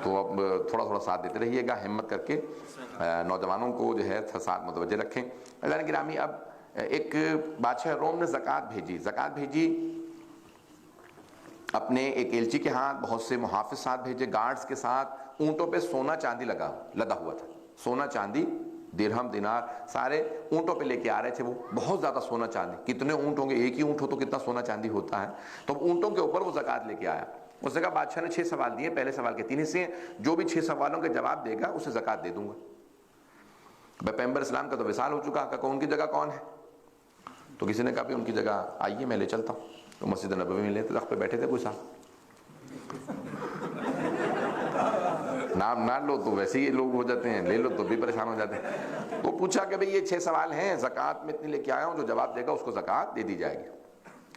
تو اب تھوڑا تھوڑا ساتھ دیتے رہیے گا، ہمت کر کے نوجوانوں کو جو ہے ساتھ متوجہ رکھیں. عزیزان گرامی، اب ایک بادشاہ روم نے زکوٰۃ بھیجی اپنے ایک ایلچی کے ہاتھ، بہت سے محافظ ساتھ بھیجے، گارڈز کے ساتھ. اونٹوں پہ سونا چاندی لدا ہوا تھا، سونا چاندی، درہم دینار سارے اونٹوں پہ لے کے آ رہے تھے. وہ بہت زیادہ سونا چاندی، کتنے اونٹ ہوں گے، ایک ہی اونٹ ہو تو کتنا سونا چاندی ہوتا ہے. تو اونٹوں کے اوپر وہ زکوٰۃ لے کے آیا. اس نے کہا بادشاہ نے 6 سوال دیے، پہلے سوال کے 3 حصے ہیں، جو بھی 6 سوالوں کے جواب دے گا اسے زکوٰۃ دے دوں گا. پیغمبر اسلام کا تو وصال ہو چکا، کہ ان کی جگہ کون ہے؟ تو کسی نے کہا بھی ان کی جگہ آئیے میں لے چلتا ہوں. تو مسجد نبوی میں تخت پہ بیٹھے تھے کوئی صاحب، نام نہ لو تو ویسے ہی لوگ ہو جاتے ہیں، لے لو تو بھی پریشان ہو جاتے ہیں. تو پوچھا کہ بھئی یہ 6 سوال ہیں، زکوٰۃ میں اتنی لے کے آیا ہوں، جو جواب دے گا اس کو زکوٰۃ دے دی جائے گی.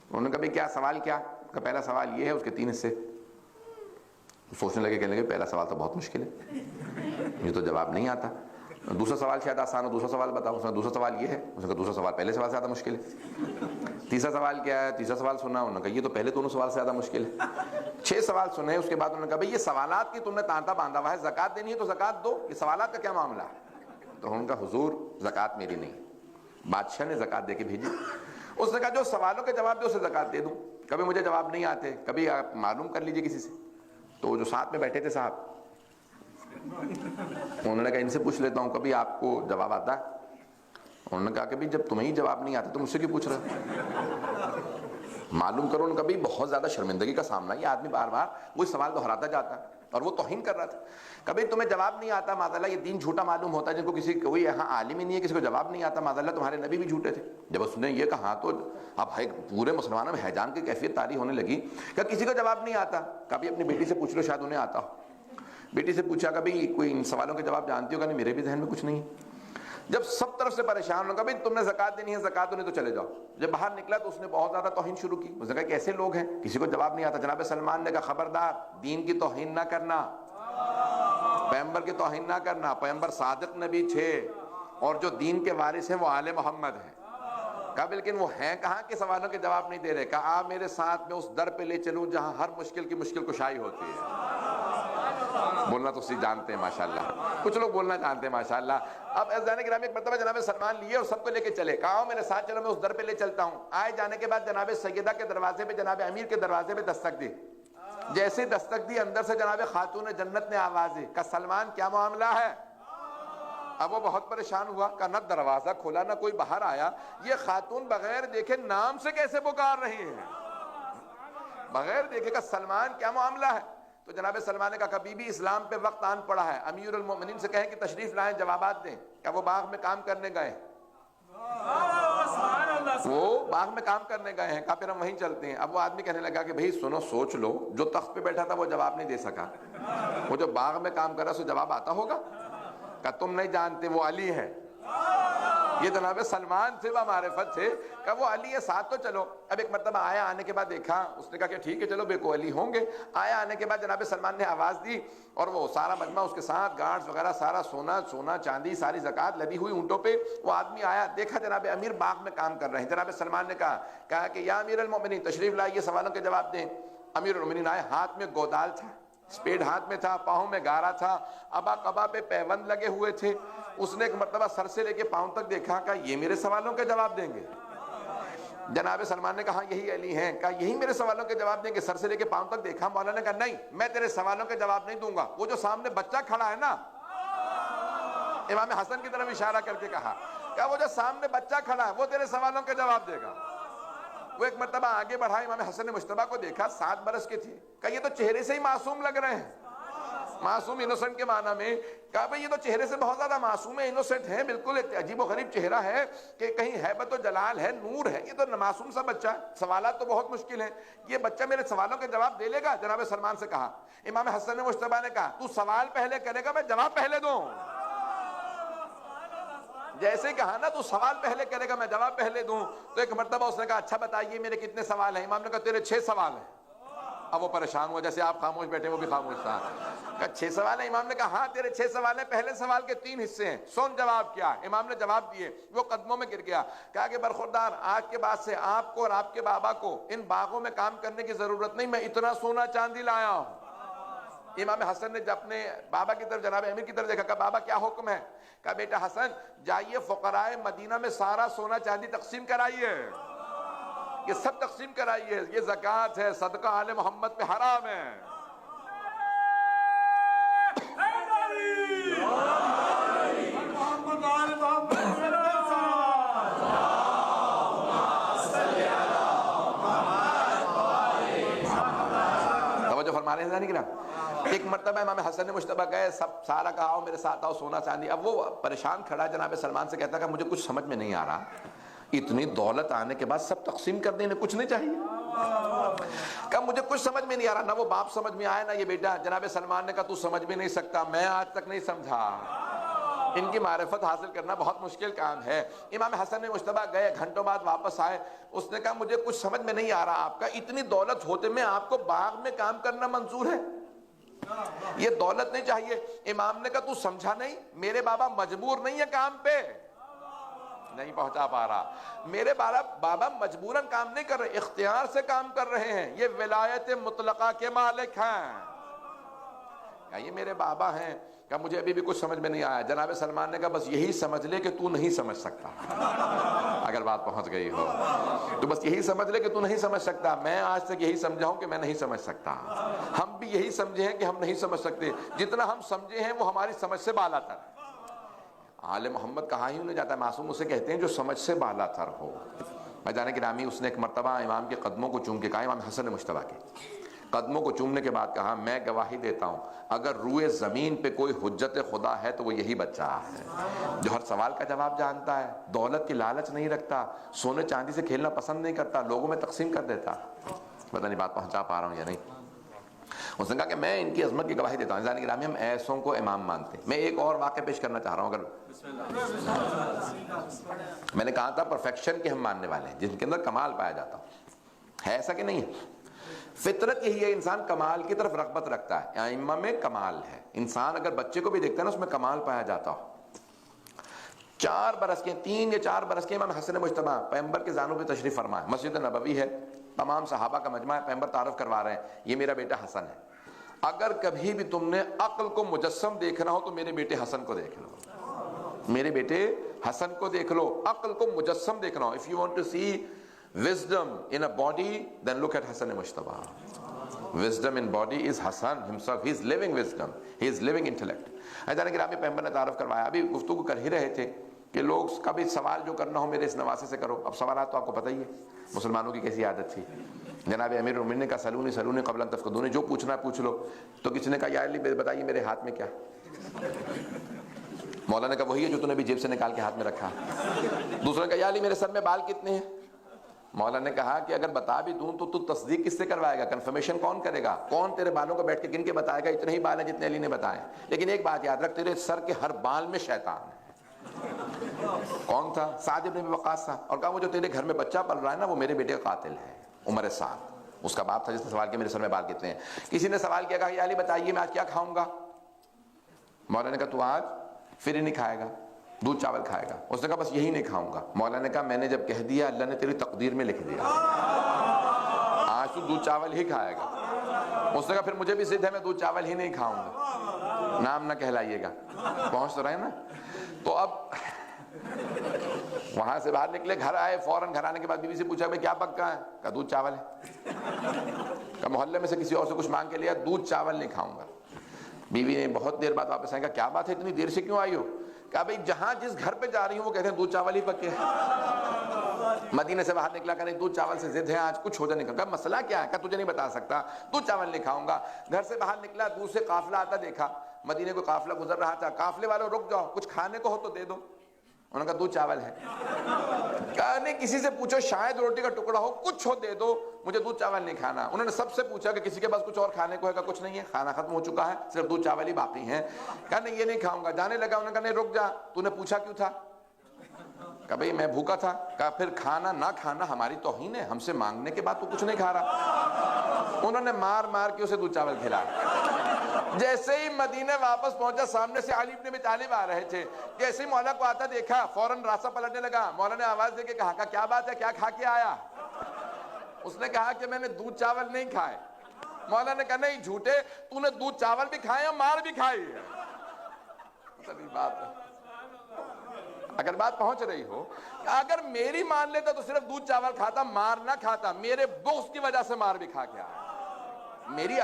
انہوں نے کہا بھئی کیا سوال کیا؟ کہ پہلا سوال یہ ہے، اس کے 3 حصے. سوچنے لگے، کہنے لگے پہلا سوال تو بہت مشکل ہے، یہ تو جواب نہیں آتا. دوسرا سوال شاید آسان ہو، دوسرا سوال بتاؤ. اس نے دوسرا سوال یہ ہے. اس نے کہا دوسرا سوال پہلے سوال سے زیادہ مشکل ہے. تیسرا سوال کیا ہے؟ تیسرا سوال سنا. انہوں نے کہا یہ تو پہلے دونوں سوال سے زیادہ مشکل ہے. 6 سوال سنے. اس کے بعد انہوں نے کہا بھئی یہ سوالات کی تم نے تانتا باندھا ہوا ہے، زکوٰۃ دینی ہے تو زکوٰۃ دو، یہ سوالات کا کیا معاملہ ہے؟ تو ان کا حضور زکوٰۃ میری نہیں. بادشاہ نے زکوٰۃ دے کے بھیجی. اس نے کہا جو سوالوں کے جواب دے اسے زکوٰۃ دے دوں، کبھی مجھے جواب نہیں آتے، کبھی آپ معلوم کر لیجئے کسی سے. تو جو ساتھ میں بیٹھے تھے صاحب، انہوں نے کہا ان سے پوچھ لیتا ہوں کبھی آپ کو جواب آتا ہے؟ انہوں نے کہا کہ جب تمہیں ہی جواب نہیں آتا تو مجھ سے کیوں پوچھ رہے ہو؟ معلوم کرو. ان کا بھی بہت زیادہ شرمندگی کا سامنا. یہ آدمی بار بار وہی سوال دہراتا جاتا ہے اور وہ توہین کر رہا تھا. کبھی تمہیں جواب نہیں آتا، معاذ اللہ یہ دین جھوٹا معلوم ہوتا ہے. جن کو کوئی یہاں عالم ہی نہیں ہے، کسی کو جواب نہیں آتا، معاذ اللہ تمہارے نبی بھی جھوٹے تھے. جب اس نے یہ کہا تو اب پورے مسلمانوں میں حیجان کی کیفیت طاری ہونے لگی کہ کسی کو جواب نہیں آتا. کبھی اپنی بیٹی سے پوچھ لو، شاید انہیں آتا ہو. بیٹی سے پوچھا کبھی کوئی ان سوالوں کے جواب جانتی ہو؟ کہ نہیں میرے بھی ذہن میں کچھ نہیں. جب سب طرف سے پریشان ہو، کبھی تم نے زکوٰۃ دینی ہے، زکوٰۃ دو نہیں تو چلے جاؤ. جب باہر نکلا تو اس نے بہت زیادہ توہین شروع کی. اس نے کہا کہ ایسے لوگ ہیں کسی کو جواب نہیں آتا. جناب سلمان نے کہا خبردار، دین کی توہین نہ کرنا، پیغمبر کی توہین نہ کرنا. پیغمبر صادق نبی تھے اور جو دین کے وارث ہیں وہ آل محمد ہیں. کہا لیکن وہ ہیں کہاں کہ سوالوں کے جواب نہیں دے رہے. کہا آپ میرے ساتھ میں اس در پہ لے چلوں جہاں ہر مشکل کی مشکل کشائی ہوتی ہے. بولنا تو اسی جانتے ہیں ماشاءاللہ، کچھ لوگ بولنا جانتے ہیں ماشاءاللہ. اب عزیزان گرامی ایک مرتبہ جناب سلمان لیے اور سب کو لے کے چلے. کہا میرے ساتھ چلو، میں اس در پہ لے چلتا ہوں. آئے جانے کے بعد جناب سیدہ کے دروازے پہ، جناب امیر کے دروازے پہ دستک دی. جیسے دستک دی اندر سے جناب خاتون جنت نے آواز دی. کہا سلمان کیا معاملہ ہے؟ اب وہ بہت پریشان ہوا. کہا نہ دروازہ کھولا نہ کوئی باہر آیا، یہ خاتون بغیر دیکھے نام سے کیسے پکار رہی ہے؟ بغیر دیکھے. کہا سلمان کیا معاملہ ہے؟ تو جناب سلمان نے کہا بی بی اسلام پہ وقت آن پڑا ہے، امیر المومنین سے کہیں کہ تشریف لائیں، جوابات دیں. کیا وہ باغ میں کام کرنے گئے؟ وہ باغ میں کام کرنے گئے ہیں. کہا پھر ہم وہیں چلتے ہیں. اب وہ آدمی کہنے لگا کہ بھئی سنو، سوچ لو، جو تخت پہ بیٹھا تھا وہ جواب نہیں دے سکا، وہ جو باغ میں کام کر رہا اسے جواب آتا ہوگا. کہا تم نہیں جانتے، وہ علی ہے. یہ جناب سلمان سے معرفت سے. کہا وہ علی ہے، ساتھ تو چلو. اب ایک مرتبہ آیا، آنے کے بعد دیکھا، اس نے کہا کہ ٹھیک ہے چلو، بے کو علی ہوں گے. آیا، آنے کے بعد جناب سلمان نے آواز دی اور وہ سارا مجمع اس کے ساتھ، گارڈز وغیرہ سارا سونا چاندی، ساری زکوٰۃ لدی ہوئی اونٹوں پہ. وہ آدمی آیا، دیکھا جناب امیر باغ میں کام کر رہے ہیں. جناب سلمان نے کہا کہ یا امیر المومنین تشریف لائیے، سوالوں کے جواب دیں. امیر المومنین آئے، ہاتھ میں گودال تھا، اسپیڈ ہاتھ میں تھا، پاؤں میں گارا تھا، ابا قبا پہ پیوند لگے ہوئے تھے. اس نے ایک مرتبہ سر سے لے کے پاؤں تک دیکھا. کہا یہ میرے سوالوں کے جواب دیں گے؟ جناب سلمان نے کہا یہی علی ہیں. کہا یہی میرے سوالوں کے جواب دیں گے؟ سر سے لے کے پاؤں تک دیکھا. مولانا نے کہا نہیں، میں تیرے سوالوں کے جواب نہیں دوں گا. وہ جو سامنے بچہ کھڑا ہے نا، امام حسن کی طرف اشارہ کر کے کہا کہ وہ جو سامنے بچہ کھڑا ہے وہ تیرے سوالوں کے جواب دے گا. وہ ایک مرتبہ آگے بڑھا، امام حسن نے مجتبیٰ کو دیکھا، 7 برس کے تھے. کہا یہ تو چہرے سے ہی معصوم لگ رہے ہیں. معصوم انوسنٹ کے معنی میں کہا بھئی یہ تو چہرے سے بہت زیادہ معصوم ہے، انوسنٹ ہے، بالکل عجیب و غریب چہرہ ہے کہ کہیں ہیبت و جلال ہے، نور ہے. یہ تو معصوم سا بچہ ہے، سوالات تو بہت مشکل ہیں، یہ بچہ میرے سوالوں کے جواب دے لے گا؟ جناب سلمان سے کہا. امام حسن نے مجتبیٰ نے کہا تو سوال پہلے کرے گا، میں جواب پہلے دوں. جیسے کہا نا تو سوال پہلے کرے گا میں جواب پہلے دوں. تو ایک مرتبہ اس نے کہا اچھا بتائیے میرے کتنے سوال ہیں؟ امام نے کہا تیرے 6 سوال ہیں. اب وہ پریشان ہوا، جیسے آپ خاموش بیٹھے وہ بھی خاموش تھا. کہا 6 سوال ہیں؟ امام نے کہا ہاں تیرے 6 سوال ہیں. پہلے سوال کے 3 حصے ہیں، سن جواب کیا؟ امام نے جواب دیے. وہ قدموں میں گر گیا. کہا کہ برخوردار، آج کے بعد سے آپ کو اور آپ کے بابا کو ان باغوں میں کام کرنے کی ضرورت نہیں، میں اتنا سونا چاندی لایا ہوں. امام حسن نے جب اپنے بابا کی طرف، جناب امیر کی طرف دیکھا، کہا بابا کیا حکم ہے؟ کہا بیٹا حسن جائیے فقراء مدینہ میں سارا سونا چاندی تقسیم کرائیے، یہ سب تقسیم کرائیے، یہ زکوٰۃ ہے، صدقہ آل محمد پہ حرام ہے. توجہ فرما رہے ہیں نہیں کرام؟ ایک مرتبہ امام حسن نے مجتبیٰ گئے، سب سارا کہا آؤ میرے ساتھ آؤ، سونا چاندی. اب وہ پریشان کھڑا جناب سلمان سے کہتا کہ مجھے کچھ سمجھ میں نہیں آ رہا، اتنی دولت آنے کے بعد سب تقسیم کر دینے کچھ نہیں چاہیے؟ کہ مجھے کچھ سمجھ میں نہیں آ رہا. نہ وہ باپ سمجھ میں آیا نہ یہ بیٹا. جناب سلمان نے کہا تو سمجھ بھی نہیں سکتا، میں آج تک نہیں سمجھا. ان کی معرفت حاصل کرنا بہت مشکل کام ہے. امام حسن نے مجتبیٰ گئے، گھنٹوں بعد واپس آئے. اس نے کہا مجھے کچھ سمجھ میں نہیں آ رہا، آپ کا اتنی دولت ہوتے میں آپ کو باغ میں کام کرنا منظور ہے؟ یہ دولت نہیں چاہیے. امام نے کہا تو سمجھا نہیں، میرے بابا مجبور نہیں ہے کام پہ. نہیں پہنچا پا رہا. میرے بابا مجبوراً کام نہیں کر رہے، اختیار سے کام کر رہے ہیں. یہ ولایت مطلقہ کے مالک ہیں. کہا یہ میرے بابا ہیں. کہا مجھے ابھی بھی کچھ سمجھ میں نہیں آیا. جناب سلمان نے کہا بس یہی سمجھ لے کہ تو نہیں سمجھ سکتا. اگر بات پہنچ گئی ہو تو بس یہی سمجھ لے کہ تو نہیں سمجھ سکتا. میں آج تک یہی سمجھا ہوں کہ میں نہیں سمجھ سکتا. ہم بھی یہی سمجھے ہیں کہ ہم نہیں سمجھ سکتے. جتنا ہم سمجھے ہیں وہ ہماری سمجھ سے بالا تر ہے. آل محمد کہا ہی انہیں جاتا ہے، معصوم اسے کہتے ہیں جو سمجھ سے بالا تر ہو. میں جانے گرامی اس نے ایک مرتبہ امام کے قدموں کو چوم کے کہا، امام حسن مجتبیٰ کے قدموں کو چومنے کے بعد کہا میں گواہی دیتا ہوں اگر روئے زمین پہ کوئی حجت خدا ہے تو وہ یہی بچہ ہے جو ہر سوال کا جواب جانتا ہے، دولت کی لالچ نہیں رکھتا، سونے چاندی سے کھیلنا پسند نہیں کرتا، لوگوں میں تقسیم کر دیتا. پتہ نہیں بات پہنچا پا رہا ہوں یا نہیں. اس نے کہا کہ میں ان کی عظمت کی گواہی دیتا ہوں. جانے گرامی ہم ایسوں کو امام مانتے ہیں. میں ایک اور واقعہ پیش کرنا چاہ رہا ہوں. اگر میں نے کہا تھا پرفیکشن کے ہم ماننے والے ہیں جن کے اندر کمال پایا جاتا ہے ایسا کہ نہیں ہے؟ فطرت یہی ہے، انسان کمال کی طرف رغبت رکھتا ہے. ائمہ میں کمال ہے. انسان اگر بچے کو بھی دیکھتا ہے نا اس میں کمال پایا جاتا ہو. 4 برس کے 3 یا 4 برس کے امام حسن مجتبیٰ پیغمبر کے زانوں پہ تشریف فرما ہے. مسجد نبوی ہے، تمام صحابہ کا مجمع ہے، پیغمبر تعارف کروا رہے ہیں یہ میرا بیٹا حسن ہے. اگر کبھی بھی تم نے عقل کو مجسم دیکھنا ہو تو میرے بیٹے حسن کو دیکھ لو. میرے بیٹے حسن کو دیکھ لو. عقل کو مجسم دیکھنا ہو. If you want to see wisdom in a body, then look at Hassan Mujtaba. Wisdom in body is Hassan himself. He is living wisdom. He is living intellect. حضرت گرامی پیغمبر نے تعارف کروایا. ابھی گفتگو کر ہی رہے تھے کہ لوگ کبھی سوال جو کرنا ہو میرے اس نواسے سے کرو. اب سوالات تو آپ کو پتہ ہی ہے مسلمانوں کی کیسی عادت تھی. جناب امیر المومنین نے کہا سلونی قبل ان تفقدونی، جو پوچھنا ہے پوچھ لو. تو کسی نے کہا یا علی بتائیے میرے ہاتھ میں کیا؟ مولا نے کہا وہی ہے جو تو نے بھی جیب سے نکال کے ہاتھ میں رکھا. دوسرے نے کہا یا علی میرے سر میں بال کتنے ہیں؟ مولا نے کہا کہ اگر بتا بھی دوں تو تصدیق کس سے کروائے گا؟ کنفرمیشن کون کرے گا؟ کون تیرے بالوں کو بیٹھ کے گن کے بتائے گا اتنے ہی بال ہیں جتنے علی نے بتائے؟ لیکن ایک بات یاد رکھ، تیرے سر کے ہر بال میں شیطان ہے. کون تھا؟ سعد بن ابی وقاص تھا. اور کہا وہ جو تیرے گھر میں بچہ پل رہا ہے نا وہ میرے بیٹے کا قاتل ہے، عمر سعد. اس کا باپ تھا جس نے سوال کیا میرے سر میں بال کتنے ہیں. کسی نے سوال کیا، کہا یا علی بتائیے میں آج کیا کھاؤں گا؟ مولا نے کہا تو آج پھر ہی نہیں کھائے گا، دودھ چاول کھائے گا. اس نے کہا بس یہی نہیں کھاؤں گا. مولا نے کہا میں نے جب کہہ دیا اللہ نے تیری تقدیر میں لکھ دیا، آج تو دودھ چاول ہی کھائے گا. اس نے کہا پھر مجھے بھی ضد ہے میں دودھ چاول ہی نہیں کھاؤں گا. نام نہ کہلائیے گا. پہنچ تو رہے نا. تو اب وہاں سے باہر نکلے, گھر آئے, فوراً گھر آنے کے بعد بیوی سے پوچھا بھائی کیا پکا ہے؟ کہا دودھ چاول ہے. کہا محلے میں سے کسی اور سے کچھ مانگ کے لیا, دودھ چاول نہیں کھاؤں گا. بیوی نے بہت دیر بعد واپس آئے, کہا کیا بات ہے اتنی دیر سے کیوں آئی ہو؟ کہا بھئی جہاں جس گھر پہ جا رہی ہوں وہ کہتے ہیں دودھ چاول ہی پکے ہیں. مدینے سے باہر نکلا, کہ دودھ چاول سے ضد ہے آج, کچھ ہو جائے. نہیں کہا مسئلہ کیا ہے؟ کہا تجھے نہیں بتا سکتا, دودھ چاول نہیں کھاؤں گا. گھر سے باہر نکلا, دور سے قافلہ آتا دیکھا, مدینے کو قافلہ گزر رہا تھا. قافلے والوں رک جاؤ, کچھ کھانے کو ہو تو دے دو. انہوں نے کہا دودھ چاول ہے. کہا نہیں کسی سے پوچھو, شاید روٹی کا ٹکڑا ہو, کچھ ہو دے دو, مجھے دودھ چاول نہیں کھانا. انہوں نے سب سے پوچھا کہ کسی کے پاس کچھ اور کھانے کو ہے؟ کہا کچھ نہیں ہے, کھانا ختم ہو چکا ہے, صرف دودھ چاول ہی باقی ہیں. کہا نہیں یہ نہیں کھاؤں گا. جانے لگا, انہوں نے کہا نہیں رک جا, تو نے پوچھا کیوں تھا؟ کہا بھئی میں بھوکا تھا. کہا پھر کھانا نہ کھانا ہماری توہین ہے, ہم سے مانگنے کے بعد تو کچھ نہیں کھا رہا. انہوں نے مار مار کے اسے دودھ چاول کھلایا. جیسے ہی مدینے واپس پہنچا, سامنے سے علی بن ابی طالب آ رہے تھے. جیسے ہی مولا کو آتا دیکھا, فوراً راستہ پلٹنے لگا. مولا نے آواز دے کے کہا کہ کیا بات ہے, کیا کھا کے آیا؟ اس نے کہا کہ میں نے دودھ چاول نہیں کھائے. مولا نے کہا نہیں جھوٹے, تو نے دودھ چاول بھی کھائے اور مار بھی کھائی ہے. اگر بات پہنچ رہی ہو, اگر میری مان لیتا تو صرف دودھ چاول کھاتا, مار نہ کھاتا. میرے بغض کی وجہ سے مار بھی کھا کے آیا. میری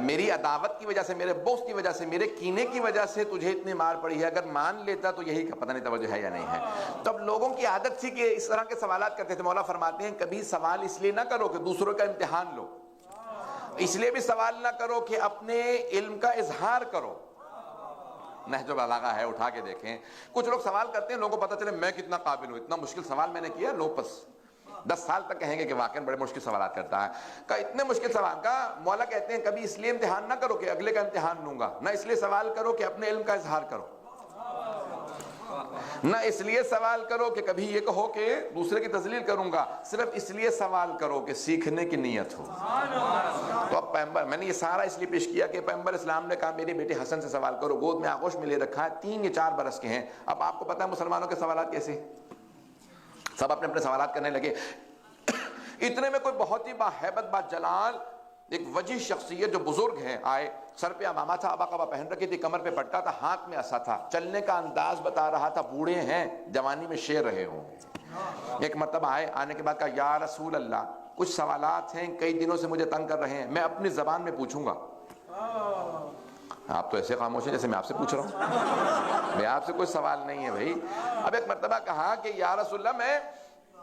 میری عداوت کی وجہ سے, میرے بغض کی وجہ سے, میرے کینے کی وجہ سے تجھے اتنی مار پڑی ہے. اگر مان لیتا تو یہی پتہ نہیں توجہ ہے یا نہیں ہے. تو اب لوگوں کی عادت تھی کہ اس طرح کے سوالات کرتے تھے. مولا فرماتے ہیں کبھی سوال اس لیے نہ کرو کہ دوسروں کا امتحان لو, اس لیے بھی سوال نہ کرو کہ اپنے علم کا اظہار کرو. نہج البلاغہ ہے, اٹھا کے دیکھیں. کچھ لوگ سوال کرتے ہیں, لوگوں کو پتہ چلے میں کتنا قابل ہوں, اتنا مشکل سوال میں نے کیا, لوگ بس 10 سال تک کہیں گے کہ واقعی بڑے مشکل سوالات کرتا ہے. کہ اتنے مشکل سوال کا مولا کہتے ہیں کبھی اس لیے امتحان نہ کرو کہ اگلے کا امتحان لوں گا, نہ اس لیے سوال کرو کہ اپنے علم کا اظہار کرو, نہ اس لیے سوال کرو کہ کبھی یہ کہو کہ دوسرے کی تذلیل کروں گا, صرف اس لیے سوال کرو کہ سیکھنے کی نیت ہو. تو اب پیغمبر, میں نے یہ سارا اس لیے پیش کیا کہ پیغمبر اسلام نے کہا میرے بیٹے حسن سے سوال کرو, گود میں آغوش میں لے رکھا ہے, 3 یا 4 برس کے ہیں. اب آپ کو پتہ ہے مسلمانوں کے سوالات کیسے, سب اپنے اپنے سوالات کرنے لگے. اتنے میں کوئی بہت ہی باہیبت باجلال ایک وجیح شخصیت جو بزرگ ہیں آئے. سر پہ امامہ تھا, ابا قبا پہن رکھی تھی, کمر پہ پٹکا تھا, ہاتھ میں عصا تھا, چلنے کا انداز بتا رہا تھا. بوڑھے ہیں, جوانی میں شیر رہے ہوں. ایک مرتبہ آئے, آنے کے بعد کہا یا رسول اللہ کچھ سوالات ہیں, کئی دنوں سے مجھے تنگ کر رہے ہیں, میں اپنی زبان میں پوچھوں گا. آپ تو ایسے خاموش ہیں جیسے میں آپ سے پوچھ رہا ہوں, میں آپ سے کوئی سوال نہیں ہے بھائی. اب ایک مرتبہ کہا کہ یا رسول اللہ میں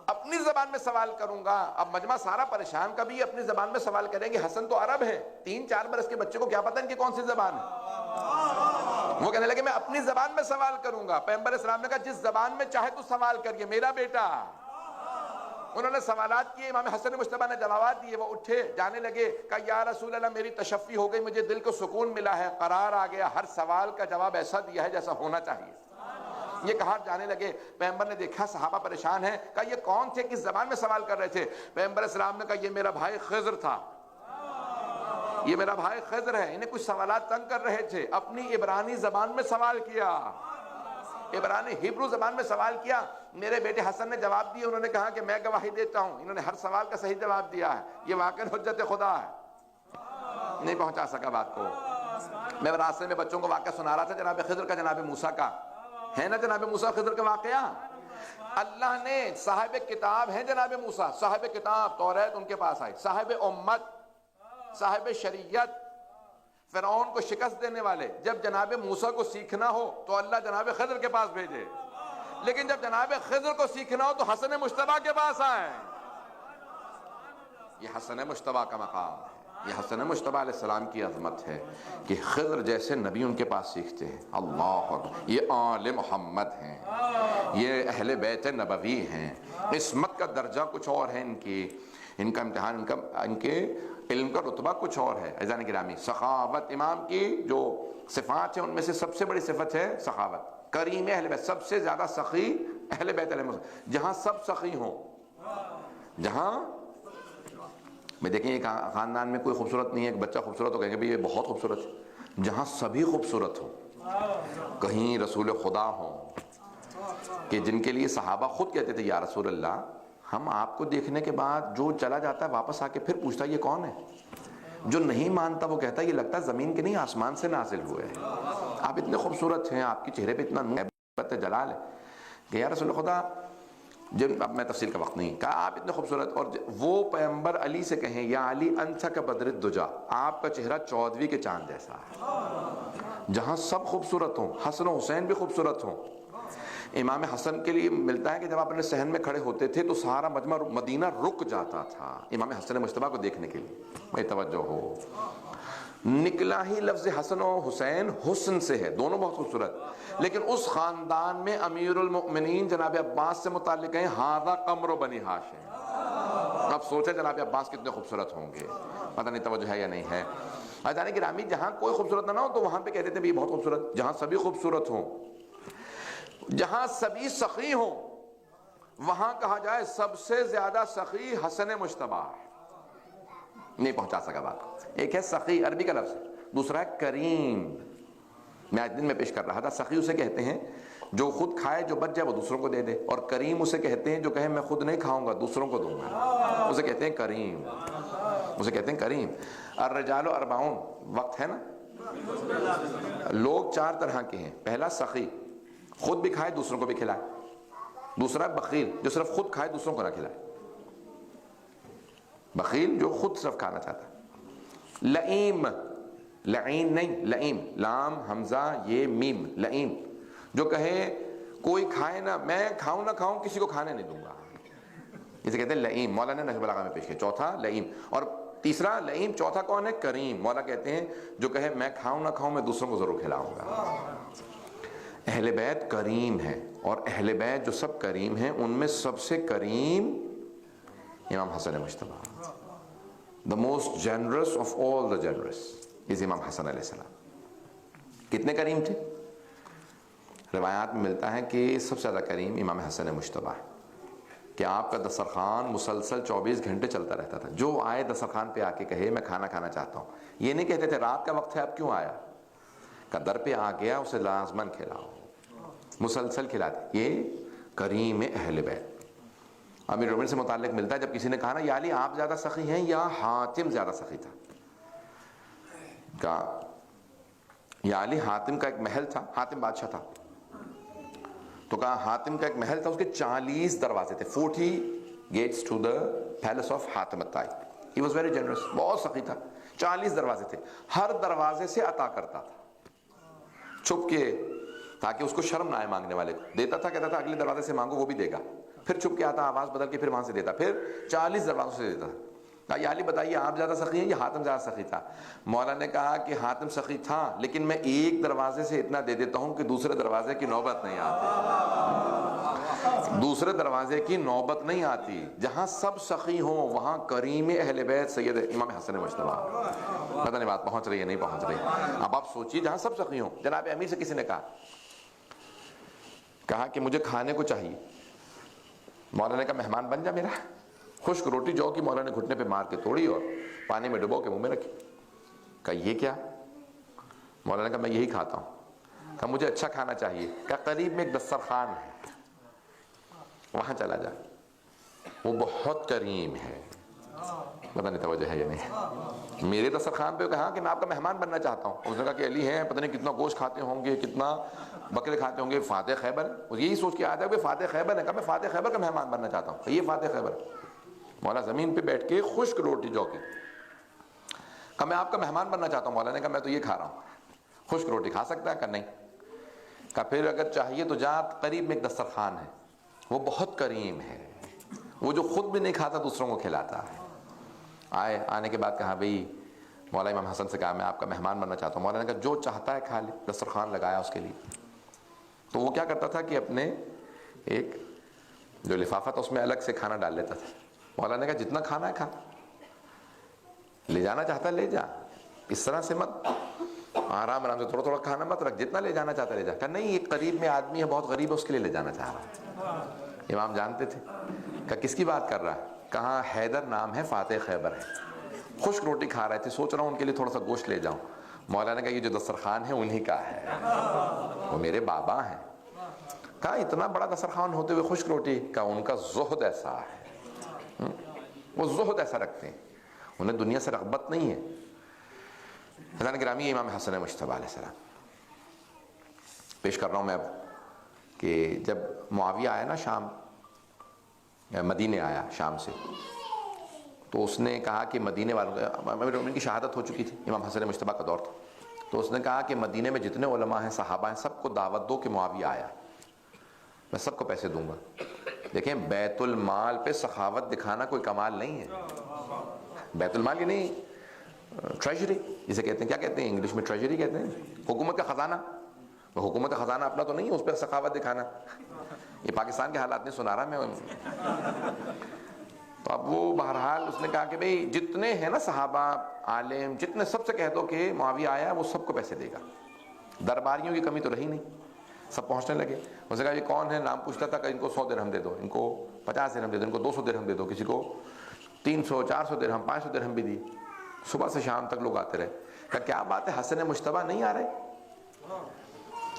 اپنی زبان میں سوال کروں گا. اب مجمع سارا پریشان, کبھی اپنی زبان میں سوال کریں گے. حسن تو عرب ہے, 3-4 برس کے بچے کو کیا پتہ ان کی کون سی زبان ہے. وہ کہنے لگے میں اپنی زبان میں سوال کروں گا. پیغمبر اسلام نے کہا جس زبان میں چاہے تو سوال کریے میرا بیٹا. انہوں نے سوالات کیے, امام حسن مجتبیٰ نے جوابات دیے. وہ اٹھے جانے لگے, کہا یا رسول اللہ میری تشفی ہو گئی, مجھے دل کو سکون ملا ہے, قرار آ گیا, ہر سوال کا جواب ایسا دیا ہے جیسا ہونا چاہیے. یہ کہا جانے لگے. پیغمبر نے دیکھا صحابہ پریشان ہیں, کہا یہ کون تھے, کس زبان میں سوال کر رہے تھے؟ پیغمبر اسلام نے کہا یہ میرا بھائی خضر تھا, یہ میرا بھائی خضر ہے. انہیں کچھ سوالات تنگ کر رہے تھے, اپنی عبرانی زبان میں سوال کیا, عبرانی ہیبرو زبان میں سوال کیا. میرے بیٹے حسن نے جواب دیا, انہوں نے کہا کہ میں گواہی دیتا ہوں انہوں نے ہر سوال کا صحیح جواب دیا ہے. یہ واقعی حجت خدا ہے. نہیں پہنچا سکا بات کو. میں راستے میں بچوں کو واقعہ سنا رہا تھا جناب خضر کا, جناب موسیٰ کا, ہے نا جناب موسیٰ خضر کا واقعہ. اللہ نے صاحب کتاب ہیں جناب موسیٰ, صاحب کتاب توریت ان کے پاس آئی, صاحب امت, صاحب شریعت, فرعون کو شکست دینے والے. جب جناب موسیٰ کو سیکھنا ہو تو اللہ جناب خضر کے پاس بھیجے, لیکن جب جناب خضر کو سیکھنا ہو تو حسن مجتبیٰ کے پاس آئے. یہ حسن مجتبیٰ کا مقام ہے, یہ حسن مجتبیٰ علیہ السلام کی عظمت ہے کہ خضر جیسے نبی ان کے پاس سیکھتے ہیں. اللہ اکبر, یہ آل محمد ہیں, یہ اہل بیت نبوی ہیں. عصمت کا درجہ کچھ اور ہے ان کی, ان کا امتحان, ان کے علم کا رتبہ کچھ اور ہے. عزیزان گرامی, سخاوت امام کی جو صفات ہیں ان میں سے سب سے بڑی صفت ہے سخاوت. کریم اہل بیت, سب سے زیادہ سخی اہل بیت علیہ السلام. جہاں سب سخی ہوں, جہاں میں دیکھیں ایک خاندان میں کوئی خوبصورت نہیں ہے, ایک بچہ خوبصورت ہو, کہیں گے یہ بہت خوبصورت ہے. جہاں سبھی خوبصورت ہوں, کہیں رسول خدا ہوں کہ جن کے لیے صحابہ خود کہتے تھے یا رسول اللہ ہم آپ کو دیکھنے کے بعد جو چلا جاتا ہے واپس آ کے پھر پوچھتا ہے یہ کون ہے. جو نہیں مانتا وہ کہتا ہے یہ لگتا ہے زمین کے نہیں آسمان سے نازل ہوئے ہیں. آپ اتنے خوبصورت ہیں, آپ کے چہرے پہ اتنا نور ہے, جلال ہے کہ یا رسول خدا, جب اب میں تفصیل کا وقت نہیں, کہا آپ اتنے خوبصورت, اور وہ پیغمبر علی سے کہیں یا علی انت کا بدر الدجا, آپ کا چہرہ 14ویں کے چاند جیسا ہے. جہاں سب خوبصورت ہوں, حسن و حسین بھی خوبصورت ہوں. امام حسن کے لیے ملتا ہے کہ جب آپ اپنے صحن میں کھڑے ہوتے تھے تو سارا مجمع مدینہ رک جاتا تھا امام حسن مجتبیٰ کو دیکھنے کے لیے. میں توجہ ہو, نکلا ہی لفظ حسن و حسین حسن سے ہے, دونوں بہت خوبصورت, لیکن اس خاندان میں امیر المؤمنین جناب عباس سے متعلق ہیں ھذا قمر بنی ہاشم. اب سوچیں جناب عباس کتنے خوبصورت ہوں گے, پتہ نہیں توجہ ہے یا نہیں ہے. جانے گرامی, جہاں کوئی خوبصورت نہ ہو تو وہاں پہ کہتے تھے بھی بہت خوبصورت. جہاں سبھی خوبصورت ہوں, جہاں سبھی سخی ہوں, وہاں کہا جائے سب سے زیادہ سخی حسن مجتبیٰ. نہیں پہنچا سکا بات کو. ایک ہے سخی, عربی کا لفظ, دوسرا ہے کریم. میں آج دن میں پیش کر رہا تھا, سخی اسے کہتے ہیں جو خود کھائے, جو بچ جائے وہ دوسروں کو دے دے, اور کریم اسے کہتے ہیں جو کہے میں خود نہیں کھاؤں گا دوسروں کو دوں گا, اسے کہتے ہیں کریم. اسے کہتے ہیں کریم. الرجال اربعون, وقت ہے نا. لوگ 4 طرح کے ہیں. پہلا سخی, خود بھی کھائے دوسروں کو بھی کھلائے. دوسرا بخیل, جو صرف خود کھائے دوسروں کو نہ کھلائے. بخیل جو خود صرف کھانا چاہتا ہے. لئیم, لعین نہیں, لئیم, لام حمزہ یہ میم, لئیم, جو کہے کوئی کھائے نہ, میں کھاؤں نہ کھاؤں کسی کو کھانے نہیں دوں گا, اسے کہتے ہیں لئیم. مولانا نے نہج البلاغہ میں پیش کیا. چوتھا لئیم, اور تیسرا لئیم. چوتھا کون ہے؟ کریم. مولا کہتے ہیں جو کہے میں کھاؤں نہ کھاؤں میں دوسروں کو ضرور کھلاؤں گا. اہل بیت کریم ہے, اور اہل بیت جو سب کریم ہیں ان میں سب سے کریم امام حسن Mujtaba. The most generous of all the generous is امام حسن علیہ السلام. کتنے کریم تھے؟ روایات میں ملتا ہے کہ سب سے زیادہ کریم امام حسن مجتبیٰ, کہ آپ کا دسترخوان مسلسل 24 گھنٹے چلتا رہتا تھا. جو آئے دسترخوان پہ آ کے کہے میں کھانا کھانا چاہتا ہوں, یہ نہیں کہتے تھے رات کا وقت ہے اب کیوں آیا, کہ در پہ آ گیا اسے لازماً کھلاؤ, مسلسل کھلاتے. یہ کریم اہل بیت. امیر المؤمنین سے متعلق ملتا ہے جب کسی نے کہا نا یا علی آپ زیادہ سخی ہیں یا حاتم زیادہ سخی تھا, کہا یا علی حاتم کا ایک محل تھا, حاتم بادشاہ تھا, تو کہا حاتم کا ایک محل تھا, اس کے 40 دروازے تھے, 40 gates to the palace of Hatim الطائی. He was very generous, بہت سخی تھا. 40 دروازے تھے, ہر دروازے سے عطا کرتا تھا چھپ کے, تاکہ اس کو شرم نہ آئے مانگنے والے کو. دیتا تھا, کہتا تھا اگلے دروازے سے مانگو وہ بھی دے گا, پھر چھپ کے آتا, آواز بدل کے پھر وہاں سے دیتا, پھر 40 دروازوں سے دیتا. کہا یا علی بتائیے آپ زیادہ سخی ہیں یا حاتم زیادہ سخی تھا؟ مولا نے کہا کہ حاتم سخی تھا, لیکن میں ایک دروازے سے اتنا دے دیتا ہوں کہ دوسرے دروازے کی نوبت نہیں آتی. دوسرے دروازے کی نوبت نہیں آتی. جہاں سب سخی ہوں وہاں کریم اہل بیت سید امام حسن مجتبیٰ. پتہ نہیں بات پہنچ رہی ہے نہیں پہنچ رہی. اب آپ سوچیے جہاں سب سخی ہوں. جناب امیر سے کسی نے کہا کہ مجھے کھانے کو چاہیے. مولا نے کہا مہمان بن جا میرا. خشک روٹی جو کی مولا نے گھٹنے پہ مار کے توڑی اور پانی میں ڈبو کے منہ میں رکھی. کہا یہ کیا؟ مولا نے کہا میں یہی کھاتا ہوں. کہا مجھے اچھا کھانا چاہیے. کہا قریب میں ایک دسترخوان ہے, وہاں چلا جا, وہ بہت کریم ہے. پتہ نہیں توجہ ہے یا نہیں. میرے دسترخوان پہ کہا کہ میں آپ کا مہمان بننا چاہتا ہوں. اس نے کہا کہ علی ہیں, پتہ نہیں کتنا گوشت کھاتے ہوں گے, کتنا بکرے کھاتے ہوں گے, فاتح خیبر. وہ یہی سوچ کے آیا تھا کہ فاتح خیبر ہے. کہا میں فاتح خیبر کا مہمان بننا چاہتا ہوں. یہ فاتح خیبر. مولا زمین پہ بیٹھ کے خشک روٹی جو کی. کہا میں آپ کا مہمان بننا چاہتا ہوں. مولا نے کہا میں تو یہ کھا رہا ہوں. خشک روٹی کھا سکتا ہے؟ کہا نہیں. کہا پھر اگر چاہیے تو جا, قریب میں ایک دسترخوان ہے, وہ بہت کریم ہے, وہ جو خود بھی نہیں کھاتا دوسروں کو کھلاتا ہے. آنے کے بعد کہا بھئی مولا امام حسن سے کہا میں آپ کا مہمان بننا چاہتا ہوں. مولا نے کہا جو چاہتا ہے کھا لے. دسترخوان لگایا اس کے لیے. تو وہ کیا کرتا تھا کہ اپنے ایک جو لفافہ تھا اس میں الگ سے کھانا ڈال لیتا تھا. مولا نے کہا جتنا کھانا ہے کھا, لے جانا چاہتا ہے لے جا, اس طرح سے مت, آرام سے تھوڑا تھوڑا کھانا مت رکھ, جتنا لے جانا چاہتا ہے لے جا. کہا نہیں یہ قریب میں آدمی ہے بہت غریب ہے, اس کے لیے لے جانا چاہ رہا. امام جانتے تھے. کہا کس کی بات کر رہا ہے؟ کہا حیدر نام ہے, فاتح خیبر ہے. خشک روٹی کھا رہے تھے, سوچ رہا ہوں ان کے لیے تھوڑا سا گوشت لے جاؤں. مولا نے کہا یہ جو دسترخوان ہے انہی کا ہے, وہ میرے بابا ہیں. کہا اتنا بڑا دسترخوان ہوتے ہوئے خشک روٹی؟ کہا ان کا زہد ایسا ہے, وہ زہد ایسا رکھتے ہیں, انہیں دنیا سے رغبت نہیں ہے. حضرات گرامی, امام حسن مجتبی علیہ السلام پیش کر رہا ہوں میں اب, کہ جب معاویہ آیا نا شام, مدینے آیا شام سے, تو اس نے کہا کہ مدینے والوں, ان کی شہادت ہو چکی تھی, امام حسن مجتبی کا دور تھا, تو اس نے کہا کہ مدینے میں جتنے علماء ہیں, صحابہ ہیں, سب کو دعوت دو کہ معاویہ آیا, میں سب کو پیسے دوں گا. دیکھیں, بیت المال پہ سخاوت دکھانا کوئی کمال نہیں ہے. بیت المال یہ نہیں, ٹریجری جسے کہتے ہیں, کیا کہتے ہیں انگلش میں, ٹریجری کہتے ہیں, حکومت کا خزانہ. حکومت کا خزانہ اپنا تو نہیں ہے, اس پہ سخاوت دکھانا. یہ پاکستان کے حالات نہیں سنا رہا میں. تو اب وہ بہرحال اس نے کہا کہ بھئی جتنے ہیں نا صحابہ, عالم, جتنے, سب سے کہہ دو کہ معاویہ آیا, وہ سب کو پیسے دے گا. درباریوں کی کمی تو رہی نہیں, سب پہنچنے لگے. اس نے کہا یہ کون ہے, نام پوچھتا تھا کہ ان کو 100 درہم دے دو, ان کو 50 درہم دے دو, ان کو 200 درہم دے دو, کسی کو 300 400 درہم 500 درہم بھی دی. صبح سے شام تک لوگ آتے رہے. کہا کیا بات ہے, حسن مجتبی نہیں آ رہے؟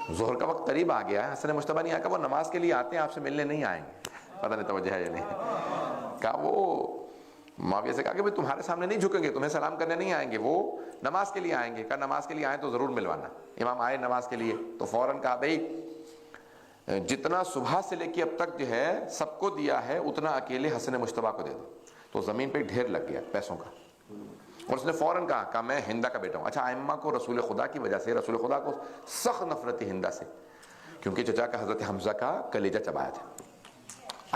ظہر کا وقت قریب آ گیا ہے, حسن مجتبی نہیں آ گیا. وہ نماز کے لیے آتے ہیں, آپ سے ملنے نہیں آئیں گے. پتہ نہیں توجہ ہے یا نہیں. کہا وہ معاویہ سے کہا کہ تمہارے سامنے نہیں جھکیں گے, تمہیں سلام کرنے نہیں آئیں گے, وہ نماز کے لیے آئیں گے. کہا نماز کے لیے آئیں تو ضرور ملوانا. امام آئے نماز کے لیے تو فوراً کہا بھئی جتنا صبح سے لے کے اب تک جو ہے سب کو دیا ہے, اتنا اکیلے حسن مجتبی کو دے دو. تو زمین پہ ڈھیر لگ گیا پیسوں کا. اور اس نے فوراً کہا میں ہندا کا بیٹا ہوں. اچھا, ائمہ کو رسول خدا کی وجہ سے, رسول خدا کو سخت نفرت تھی ہندا سے, کیونکہ چچا کا حضرت حمزہ کا کلیجہ چبایا تھا.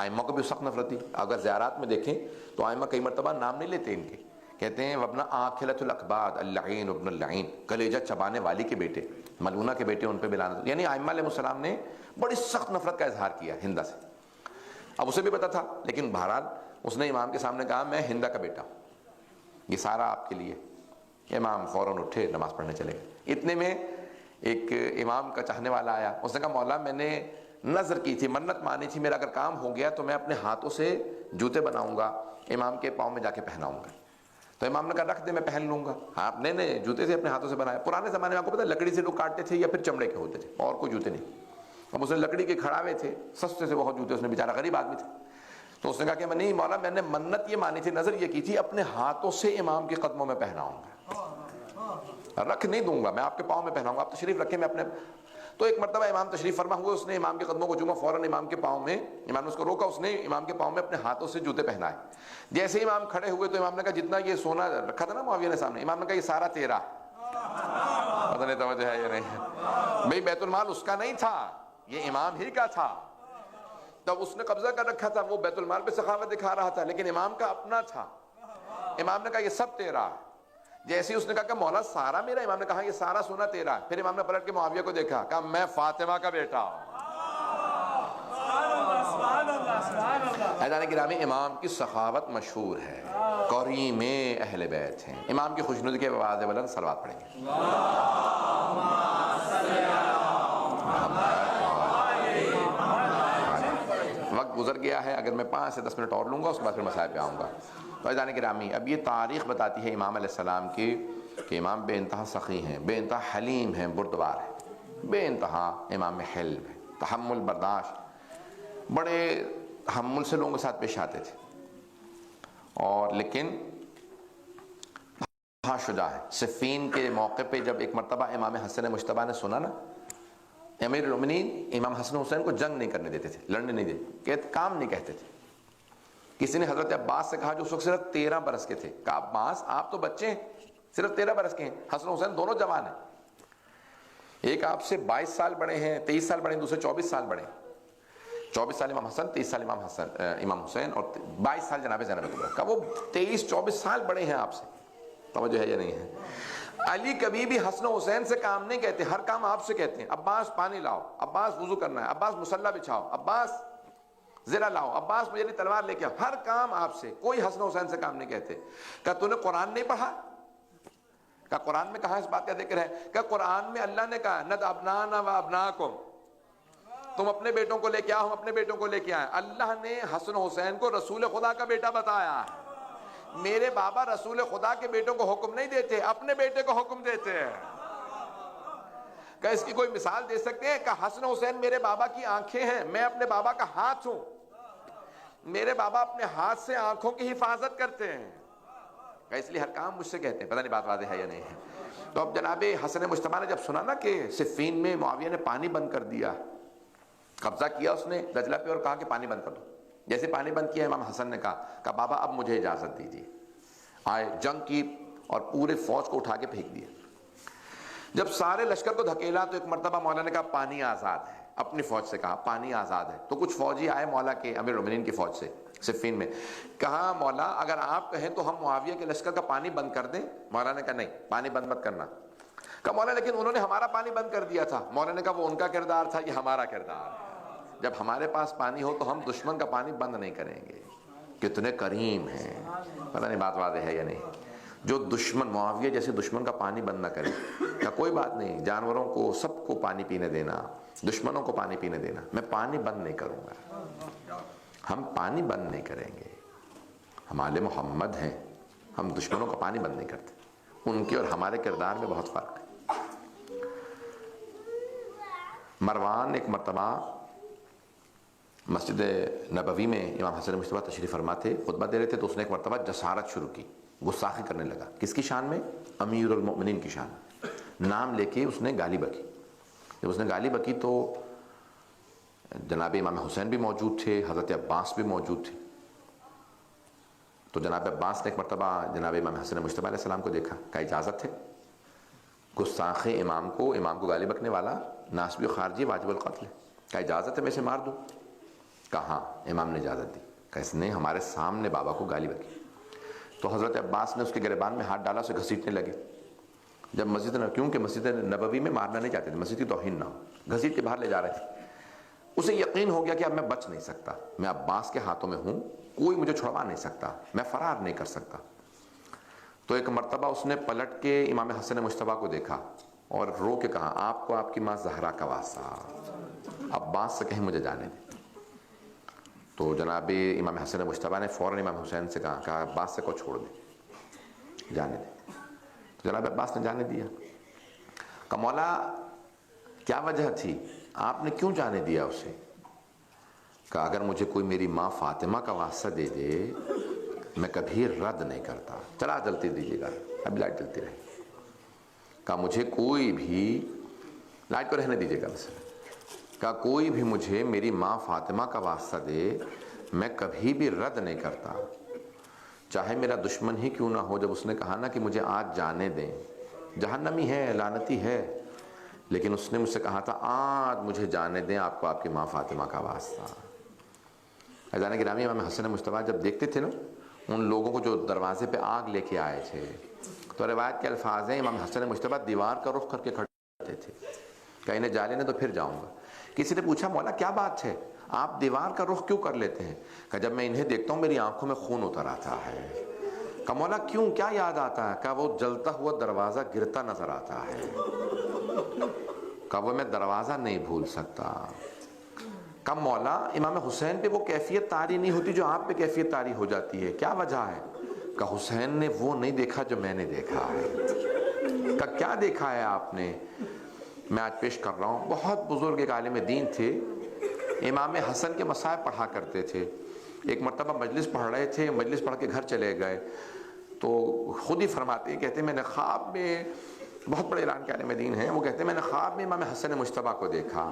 ائمہ کو بھی سخت نفرت تھی. اگر زیارات میں دیکھیں تو ائمہ کئی مرتبہ نام نہیں لیتے ان کے, کہتے ہیں وابن آکلۃ الاکباد اللعین ابن اللعین, کلیجہ چبانے والی کے بیٹے, ملعونہ کے بیٹے, ان پہ بلانت. یعنی ائمہ علیہ السلام نے بڑی سخت نفرت کا اظہار کیا ہندا سے. اب اسے بھی پتا تھا, لیکن بہرحال اس نے امام کے سامنے کہا میں ہندا کا بیٹا ہوں, یہ سارا آپ کے لیے. امام فوراً اٹھے, نماز پڑھنے چلے گئے. اتنے میں ایک امام کا چاہنے والا آیا. اس نے کہا مولا میں نے نظر کی تھی, منت مانی تھی, میرا اگر کام ہو گیا تو میں اپنے ہاتھوں سے جوتے بناؤں گا, امام کے پاؤں میں جا کے پہناؤں گا. تو امام نے کہا رکھ دے, میں پہن لوں گا. آپ نے جوتے سے اپنے ہاتھوں سے بنایا. پرانے زمانے میں آپ کو پتا لکڑی سے لوگ کاٹتے تھے یا پھر چمڑے کے ہوتے تھے, اور کوئی جوتے نہیں. اب اس نے لکڑی کے کھڑاوے تھے, سستے سے بہت جوتے, اس نے بیچارہ غریب آدمی تھا. تو اس نے کہا کہ میں نہیں مولا, میں نے منت یہ مانی تھی, نظر یہ کی تھی, اپنے ہاتھوں سے امام کے قدموں میں پہناؤں گا, رکھ نہیں دوں گا, میں آپ کے پاؤں میں پہناؤں گا, آپ تشریف رکھیں, میں اپنے. تو ایک مرتبہ امام تشریف فرما ہوئے, اس نے امام کے قدموں کو چوما, فوراً امام کے پاؤں میں, امام نے اس کو روکا, اس نے امام کے پاؤں میں اپنے ہاتھوں سے جوتے پہنائے. جیسے ہی امام کھڑے ہوئے تو امام نے کہا جتنا یہ سونا رکھا تھا نا معاویہ نے سامنے, امام نے کہا یہ سارا تیرا. پتہ نہیں توجہ ہے یا نہیں. بھئی بیت المال اس کا نہیں تھا, یہ امام ہی کا تھا. تب اس نے قبضہ کر رکھا تھا, وہ بیت المال پہ سخاوت دکھا رہا تھا, لیکن امام کا اپنا تھا. امام نے کہا یہ سب تیرا. جیسے ہی اس نے کہا کہ مولا سارا میرا, امام نے کہا یہ سارا سونا تیرا. پھر امام نے پلٹ کے معاویہ کو دیکھا, کہا میں فاطمہ کا بیٹا ہوں. حضرات گرامی, امام کی سخاوت مشہور ہے, کریم اہل بیت ہیں. امام کی خوشنودی کے آواز بلند صلوات پڑھیں گے. وقت گزر گیا ہے, اگر میں 5 سے 10 منٹ اور لوں گا, اس کے بعد پھر مسائل پہ آؤں گا. حضرات گرامی, اب یہ تاریخ بتاتی ہے امام علیہ السلام کی کہ امام بے انتہا سخی ہیں, بے انتہا حلیم ہیں, بردبار ہیں, بے انتہا امام میں حلم ہے, تحمل, برداشت, بڑے تحمل سے لوگوں کے ساتھ پیش آتے تھے. اور لیکن بہت شجاع ہے. صفین کے موقع پہ جب ایک مرتبہ امام حسن مجتبی نے سنا نا, امیر المومنین امام حسن حسین کو جنگ نہیں کرنے دیتے تھے, لڑنے نہیں دیتے, کہتے کام نہیں کہتے تھے. کسی نے حضرت عباس سے کہا جو اس وقت صرف 13 برس کے تھے, کہا عباس آپ تو بچے ہیں, صرف 13 برس کے ہیں, حسن حسین دونوں جوان ہیں. ایک آپ سے 22 سال بڑے ہیں, 23 سال بڑے ہیں, دوسرے 24 سال بڑے ہیں. 24 سال امام حسن, 23 سال امام حسین, اور 22 سال جناب زینب کبریٰ. کہا وہ 23-24 سال بڑے ہیں آپ سے. توجہ ہے یا نہیں ہے؟ علی کبھی بھی حسن حسین سے کام نہیں کہتے, ہر کام آپ سے کہتے ہیں. عباس پانی لاؤ, عباس وضو کرنا ہے, عباس مصلی بچھاؤ, عباس زرہ لاؤ, عباس مجھے تلوار لے کے آؤ, ہر کام آپ سے. کوئی حسن حسین سے کام نہیں کہتے. کہا تو نے قرآن نہیں پڑھا؟ کہا قرآن میں کہاں اس بات کا ذکر ہے؟ کہ قرآن میں اللہ نے کہا ند ابنانا و ابناکم, تم اپنے بیٹوں کو لے کے آؤ, ہم اپنے بیٹوں کو لے کے آئے. اللہ نے حسن حسین کو رسول خدا کا بیٹا بتایا ہے. میرے بابا رسول خدا کے بیٹوں کو حکم نہیں دیتے, اپنے بیٹے کو حکم دیتے ہیں. کہ اس کی کوئی مثال دے سکتے ہیں؟ کہ حسن حسین میرے بابا کی آنکھیں ہیں, میں اپنے بابا کا ہاتھ ہوں. میرے بابا اپنے ہاتھ سے آنکھوں کی حفاظت کرتے ہیں، اس لیے ہر کام مجھ سے کہتے ہیں. پتہ نہیں بات واضح ہے یا نہیں ہے. تو اب جناب حسن مجتبیٰ نے جب سنا نا کہ صفین میں معاویہ نے پانی بند کر دیا، قبضہ کیا اس نے دجلہ پہ اور کہا کہ پانی بند کر دو. جیسے پانی بند کیا امام حسن نے کہا بابا اب مجھے اجازت دیجیے. آئے، جنگ کی اور پورے فوج کو اٹھا کے پھینک دیا. جب سارے لشکر کو دھکیلا تو ایک مرتبہ مولا نے کہا پانی آزاد ہے، اپنی فوج سے کہا پانی آزاد ہے. تو کچھ فوجی آئے مولا کے امیر المومنین کی فوج سے صفین میں، کہا مولا اگر آپ کہیں تو ہم معاویہ کے لشکر کا پانی بند کر دیں. مولا نے کہا نہیں، پانی بند مت کرنا. کہا مولا لیکن انہوں نے ہمارا پانی بند کر دیا تھا. مولا نے کہا وہ ان کا کردار تھا، یہ ہمارا کردار ہے. جب ہمارے پاس پانی ہو تو ہم دشمن کا پانی بند نہیں کریں گے. کتنے کریم ہیں، پتہ نہیں بات واضح ہے یا نہیں. جو دشمن معاویہ جیسے دشمن کا پانی بند نہ کرے، کہا کوئی بات نہیں، جانوروں کو سب کو پانی پینے دینا، دشمنوں کو پانی پینے دینا، میں پانی بند نہیں کروں گا. ہم پانی بند نہیں کریں گے، ہم آل محمد ہیں، ہم دشمنوں کا پانی بند نہیں کرتے. ان کے اور ہمارے کردار میں بہت فرق ہے. مروان ایک مرتبہ مسجد نبوی میں امام حسن مجتبیٰ تشریف فرما تھے، خطبہ دے رہے تھے، تو اس نے ایک مرتبہ جسارت شروع کی، گستاخی کرنے لگا. کس کی شان میں؟ امیر المؤمنین کی شان. نام لے کے اس نے گالی بکی. جب اس نے گالی بکی تو جناب امام حسین بھی موجود تھے، حضرت عباس بھی موجود تھے. تو جناب عباس نے ایک مرتبہ جناب امام حسن مجتبیٰ علیہ السلام کو دیکھا، کہا اجازت ہے؟ گستاخ امام کو گالی بکنے والا ناسبی و خارجی واجب القتل ہے. کہا اجازت ہے میں اسے مار دوں؟ کہا امام نے اجازت دی. کہا اس نے ہمارے سامنے بابا کو گالی بکی. تو حضرت عباس نے اس کے گریبان میں ہاتھ ڈالا، اسے گھسیٹنے لگے. جب کیونکہ مسجد نبوی میں مارنا نہیں چاہتے تھے، مسجد کی توہین نہ ہو، گھسیٹ کے باہر لے جا رہے تھے. اسے یقین ہو گیا کہ اب میں بچ نہیں سکتا، میں عباس کے ہاتھوں میں ہوں، کوئی مجھے چھڑوا نہیں سکتا، میں فرار نہیں کر سکتا. تو ایک مرتبہ اس نے پلٹ کے امام حسن مجتبیٰ کو دیکھا اور رو کے کہا آپ کو آپ کی ماں زہرا کا واسطہ، عباس سے کہیں مجھے جانے دیں. تو جناب امام حسن مجتبیٰ نے فوراً امام حسین سے کہا عباس سے کو چھوڑ دے، جانے دے. تو جناب عباس نے جانے دیا. کہ مولا کیا وجہ تھی، آپ نے کیوں جانے دیا اسے؟ کہ اگر مجھے کوئی میری ماں فاطمہ کا واسطہ دے دے میں کبھی رد نہیں کرتا. چلا جلتی دیجیے گا، اب لائٹ جلتی رہے. کہ مجھے کوئی بھی، لائٹ کو رہنے دیجیے گا مثلا، کہ کوئی بھی مجھے میری ماں فاطمہ کا واسطہ دے میں کبھی بھی رد نہیں کرتا، چاہے میرا دشمن ہی کیوں نہ ہو. جب اس نے کہا نا کہ مجھے آج جانے دیں، جہنمی ہے، لعنتی ہے، لیکن اس نے مجھ سے کہا تھا آج مجھے جانے دیں آپ کو آپ کی ماں فاطمہ کا واسطہ. عزیزان گرامی، امام حسن مجتبیٰ جب دیکھتے تھے نا ان لوگوں کو جو دروازے پہ آگ لے کے آئے تھے، تو روایت کے الفاظ ہیں امام حسن مجتبیٰ دیوار کا رخ کر کے کھڑے رہتے تھے کہ انہیں جا لینے تو پھر جاؤں گا. کسی نے پوچھا مولا کیا بات ہے، آپ دیوار کا رخ کیوں کر لیتے ہیں؟ کہ جب میں انہیں دیکھتا ہوں میری آنکھوں میں خون اتر آتا ہے. کہ مولا کیوں، کیا یاد آتا ہے؟ کہ وہ جلتا ہوا دروازہ گرتا نظر آتا ہے، کہ وہ میں دروازہ نہیں بھول سکتا. کہ مولا امام حسین پہ وہ کیفیت طاری نہیں ہوتی جو آپ پہ کیفیت طاری ہو جاتی ہے، کیا وجہ ہے؟ کہ حسین نے وہ نہیں دیکھا جو میں نے دیکھا ہے. کہ کیا دیکھا ہے آپ نے؟ میں آج پیش کر رہا ہوں. بہت بزرگ ایک عالم دین تھے، امام حسن کے مصائب پڑھا کرتے تھے. ایک مرتبہ مجلس پڑھ رہے تھے، مجلس پڑھ کے گھر چلے گئے تو خود ہی فرماتے کہتے میں نے خواب میں، بہت بڑے ایران کے عالم دین ہیں، وہ کہتے میں نے خواب میں امام حسن مجتبیٰ کو دیکھا.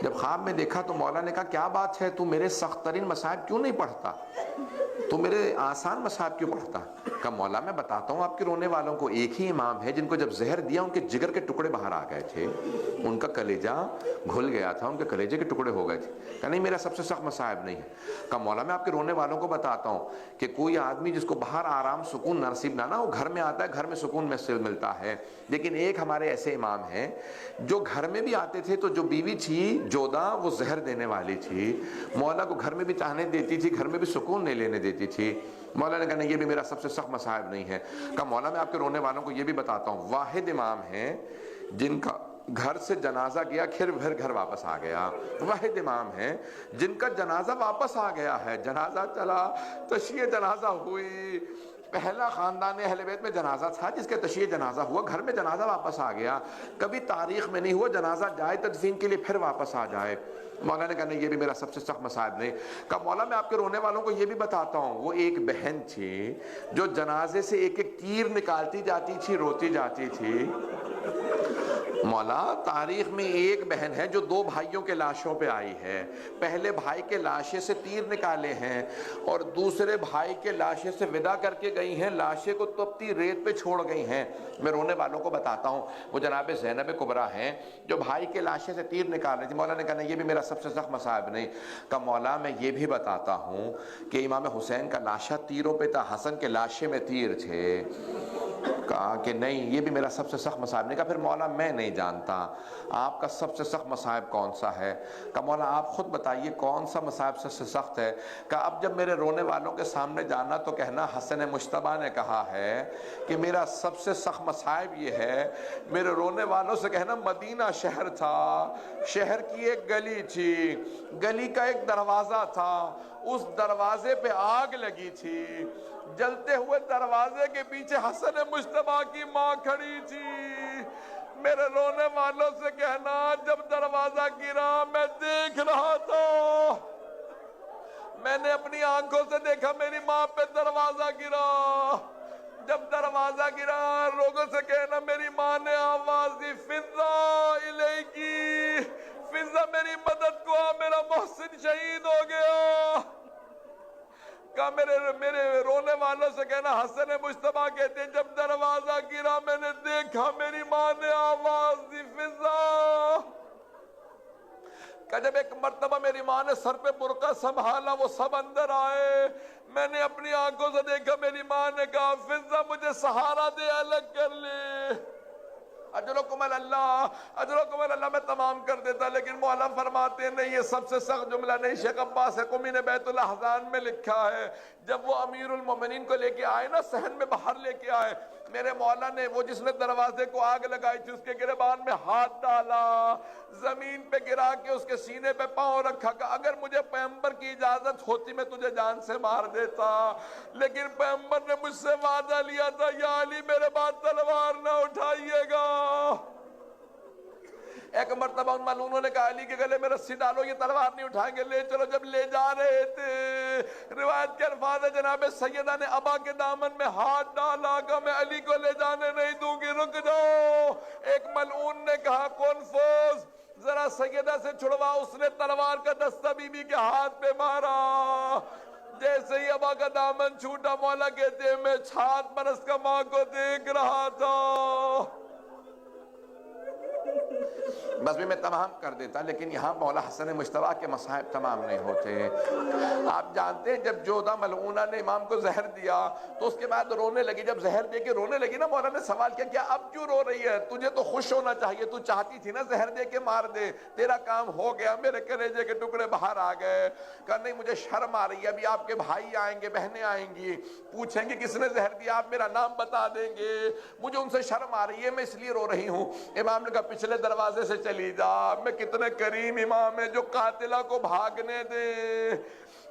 جب خواب میں دیکھا تو مولا نے کہا کیا بات ہے، تو میرے سخت ترین مصائب کیوں نہیں پڑھتا، تو میرے آسان مصائب کیوں پڑھتا؟ کہ مولا میں بتاتا ہوں آپ کے رونے والوں کو، ایک ہی امام ہے جن کو جب زہر دیا ان کے جگر کے ٹکڑے باہر آ گئے تھے، ان کا کلیجہ گھل گیا تھا، ان کے کلیجے کے ٹکڑے ہو گئے تھے. کہ نہیں میرا سب سے سخت مصائب نہیں ہے. کہ مولا میں آپ کے رونے والوں کو بتاتا ہوں کہ کوئی آدمی جس کو باہر آرام سکون نصیب نہ ہو، گھر میں آتا ہے، گھر میں سکون میں سے ملتا ہے، لیکن ایک ہمارے ایسے امام ہیں جو گھر میں بھی آتے تھے تو جو بیوی تھی جودا وہ زہر دینے والی تھی، مولا کو گھر میں بھی چاہنے دیتی تھی، گھر میں بھی سکون نہیں لینے دیتی تھی. مولا نے کہا نہیں یہ بھی میرا سب سے سخت مصائب نہیں ہے. کہ مولا میں آپ کے رونے والوں کو یہ بھی بتاتا ہوں، واحد امام ہیں جن کا گھر سے جنازہ گیا پھر گھر واپس آ گیا. واحد امام ہیں جن کا جنازہ واپس آ گیا ہے، جنازہ چلا، تشییع جنازہ ہوئی، پہلا خاندان اہل بیت میں جنازہ تھا جس کے تشییع جنازہ ہوا، گھر میں جنازہ واپس آ گیا، کبھی تاریخ میں نہیں ہوا جنازہ جائے تدفین کے لیے پھر واپس آ جائے۔ مولا نے کہا نہیں، یہ بھی میرا سب سے سخت مصائب نہیں۔ کہا مولا میں آپ کے رونے والوں کو یہ بھی بتاتا ہوں، وہ ایک بہن تھی جو جنازے سے ایک ایک تیر نکالتی جاتی تھی، روتی جاتی تھی۔ مولا تاریخ میں ایک بہن ہے جو دو بھائیوں کے لاشوں پہ آئی ہے، پہلے بھائی کے لاشے سے تیر نکالے ہیں اور دوسرے بھائی کے لاشے سے ودا کر کے گئی ہیں، لاشے کو تپتی ریت پہ چھوڑ گئی ہیں۔ میں رونے والوں کو بتاتا ہوں، وہ جناب زینب کبریٰ ہیں جو بھائی کے لاشے سے تیر نکال رہی تھی۔ مولا نے کہا نہیں، یہ بھی میرا سب سے سخت مصائب نہیں۔ کہا مولا میں یہ بھی بتاتا ہوں کہ امام حسین کا لاشہ تیروں پہ تھا، حسن کے لاشے میں تیر تھے۔ کہا کہ نہیں، یہ بھی میرا سب سے سخت مصائب نہیں۔ کہا پھر مولا میں نہیں جانتا آپ کا سب سے سخت مصائب کون سا ہے۔ کہا مولا آپ خود بتائیے کون سا مصائب سب سے سخت ہے۔ کہا اب جب میرے رونے والوں کے سامنے جانا تو کہنا حسن مجتبیٰ نے کہا ہے کہ میرا سب سے سخت مصائب یہ ہے، میرے رونے والوں سے کہنا مدینہ شہر تھا، شہر کی ایک گلی تھی، گلی کا ایک دروازہ تھا، اس دروازے پہ آگ لگی تھی، جلتے ہوئے دروازے کے پیچھے حسن مجتبیٰ کی ماں کھڑی تھی۔ میرے رونے والوں سے کہنا جب دروازہ گرا میں دیکھ رہا تھا، میں نے اپنی آنکھوں سے دیکھا میری ماں پہ دروازہ گرا۔ جب دروازہ گرا لوگوں سے کہنا میری ماں نے آواز دی فضا الیکی، فضا میری مدد کو آ، میرا محسن شہید ہو گیا۔ کہا میرے رونے والوں سے کہنا حسن مجتبیٰ کہتے ہیں جب دروازہ گرا میں نے دیکھا میری ماں نے آواز دی فضا۔ کہ جب ایک مرتبہ میری ماں نے سر پہ برقع سنبھالا وہ سب اندر آئے، میں نے اپنی آنکھوں سے دیکھا میری ماں نے کہا فضا مجھے سہارا دے، الگ کر لے۔ اجرکم اللہ، اجرکم اللہ، میں تمام کر دیتا لیکن مولا فرماتے ہیں نہیں، یہ سب سے سخت جملہ نہیں۔ شیخ عباس قمی نے بیت الاحزان میں لکھا ہے جب وہ امیر المومنین کو لے کے آئے نا، صحن میں باہر لے کے آئے، میرے مولا نے وہ جس نے دروازے کو آگ لگائی تھی اس کے گریبان میں ہاتھ ڈالا، زمین پہ گرا کے اس کے سینے پہ پاؤں رکھا کہ اگر مجھے پیغمبر کی اجازت ہوتی میں تجھے جان سے مار دیتا، لیکن پیغمبر نے مجھ سے وعدہ لیا تھا یا علی میرے بعد تلوار نہ اٹھائیے گا۔ ایک مرتبہ ان ملعونوں نے کہا علی کے گلے میں رسی ڈالو، یہ تلوار نہیں اٹھائیں گے، لے چلو۔ جب لے جا رہے تھے روایت کے الفاظ ہے جناب سیدہ نے ابا کے دامن میں ہاتھ ڈالا کہ میں علی کو لے جانے نہیں دوں گی، رک جاؤ۔ ایک ملعون نے کہا کون فوز ذرا سیدہ سے چھڑوا، اس نے تلوار کا دستہ بی بی کے ہاتھ پہ مارا، جیسے ہی ابا کا دامن چھوٹا مولا کہتے ہیں میں 7 برس کا ماں کو دیکھ رہا تھا۔ بس بھی میں تمام کر دیتا لیکن یہاں مولا حسن مجتبیٰ کے مصائب تمام نہیں ہوتے۔ آپ جانتے ہیں جب جودہ ملعونہ نے امام کو زہر دیا تو اس کے بعد رونے لگی، جب زہر دے کے رونے لگی نا مولا نے سوال کیا کیا اب کیوں رو رہی ہے، تجھے تو خوش ہونا چاہیے، تو چاہتی تھی نا زہر دے کے مار دے، تیرا کام ہو گیا، میرے کلیجے کے ٹکڑے باہر آ گئے۔ کہا نہیں مجھے شرم آ رہی ہے، ابھی آپ کے بھائی آئیں گے، بہنیں آئیں گی، پوچھیں گے کس نے زہر دیا، آپ میرا نام بتا دیں گے، مجھے ان سے شرم آ رہی ہے، میں اس لیے رو رہی ہوں۔ امام نے کہا پچھلے دروازے سے چلی جا، میں کتنے کریم امام ہے جو قاتلہ کو بھاگنے دے۔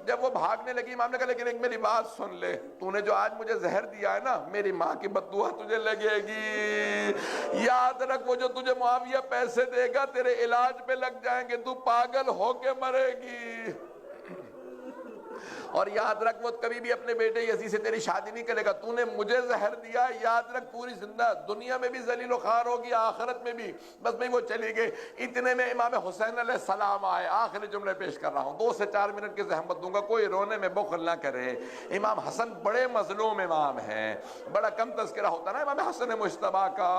جب وہ بھاگنے لگی امام نے کہا لیکن ایک میری بات سن لے، تو نے جو آج مجھے زہر دیا ہے نا میری ماں کی بد دعا تجھے لگے گی، یاد رکھ وہ جو تجھے معاویہ پیسے دے گا تیرے علاج پہ لگ جائیں گے، تو پاگل ہو کے مرے گی، اور یاد رکھ وہ کبھی بھی اپنے بیٹے یزید سے تیری شادی نہیں کرے گا، تو نے مجھے زہر دیا، یاد رکھ پوری زندہ دنیا میں بھی ذلیل و خوار ہوگی آخرت میں بھی۔ بس میں وہ چلی گئی، اتنے میں امام حسین علیہ السلام آئے۔ آخری جملے پیش کر رہا ہوں، 2 سے 4 منٹ کی زحمت دوں گا، کوئی رونے میں بخل نہ کرے۔ امام حسن بڑے مظلوم امام ہیں، بڑا کم تذکرہ ہوتا نا امام حسن مجتبیٰ کا۔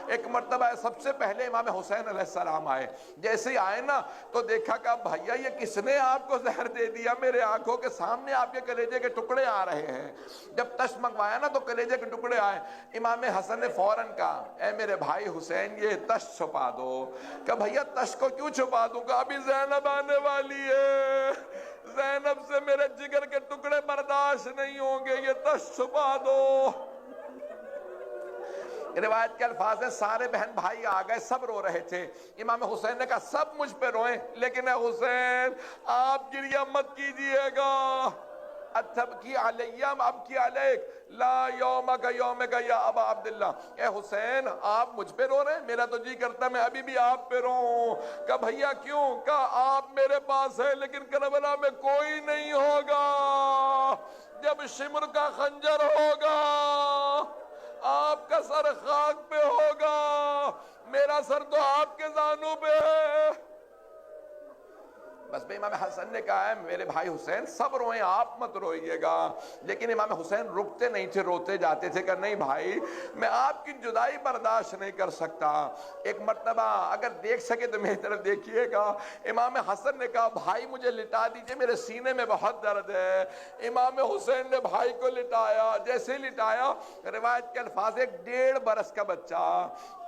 ایک مرتبہ سب سے پہلے امام حسین علیہ السلام آئے، جیسے ہی آئے نا تو دیکھا کہ بھیا یہ کس نے آپ کو زہر دے دیا، میرے آنکھوں کے سامنے آپ کے کلیجے کے ٹکڑے آ رہے ہیں۔ جب تش منگوایا نا تو کلیجے کے ٹکڑے آئے، امام حسن نے فوراً کہا اے میرے بھائی حسین یہ تش چھپا دو۔ کہ بھیا تش کو کیوں چھپا دوں؟ کہ ابھی زینب آنے والی ہے، زینب سے میرے جگر کے ٹکڑے برداشت نہیں ہوں گے، یہ تش چھپا دو۔ روایت کے الفاظ ہیں سارے بہن بھائی آ گئے، سب رو رہے تھے۔ امام حسین نے کہا سب مجھ پہ روئیں لیکن اے حسین آپ گریہ مت کیجئے گا، اتبکی علیہ ابکی علیک لا یومک یومک یا ابا عبداللہ، اے حسین آپ مجھ پہ رو رہے ہیں، میرا تو جی کرتا ہے میں ابھی بھی آپ پہ روں۔ کہا بھیا کیوں؟ کہا آپ میرے پاس ہے لیکن کربلا میں کوئی نہیں ہوگا، جب شمر کا خنجر ہوگا آپ کا سر خاک پہ ہوگا، میرا سر تو آپ کے زانوں پہ ہے۔ بس بھئی امام حسن نے کہا ہے میرے بھائی حسین سب روئیں آپ مت روئیے گا، لیکن امام حسین رکتے نہیں تھے، روتے جاتے تھے کہ نہیں بھائی میں آپ کی جدائی برداشت نہیں کر سکتا، ایک مرتبہ اگر دیکھ سکے تو میری طرف دیکھیے گا۔ امام حسن نے کہا بھائی مجھے لٹا دیجئے، میرے سینے میں بہت درد ہے۔ امام حسین نے بھائی کو لٹایا، جیسے ہی لٹایا روایت کے الفاظ 1.5 برس کا بچہ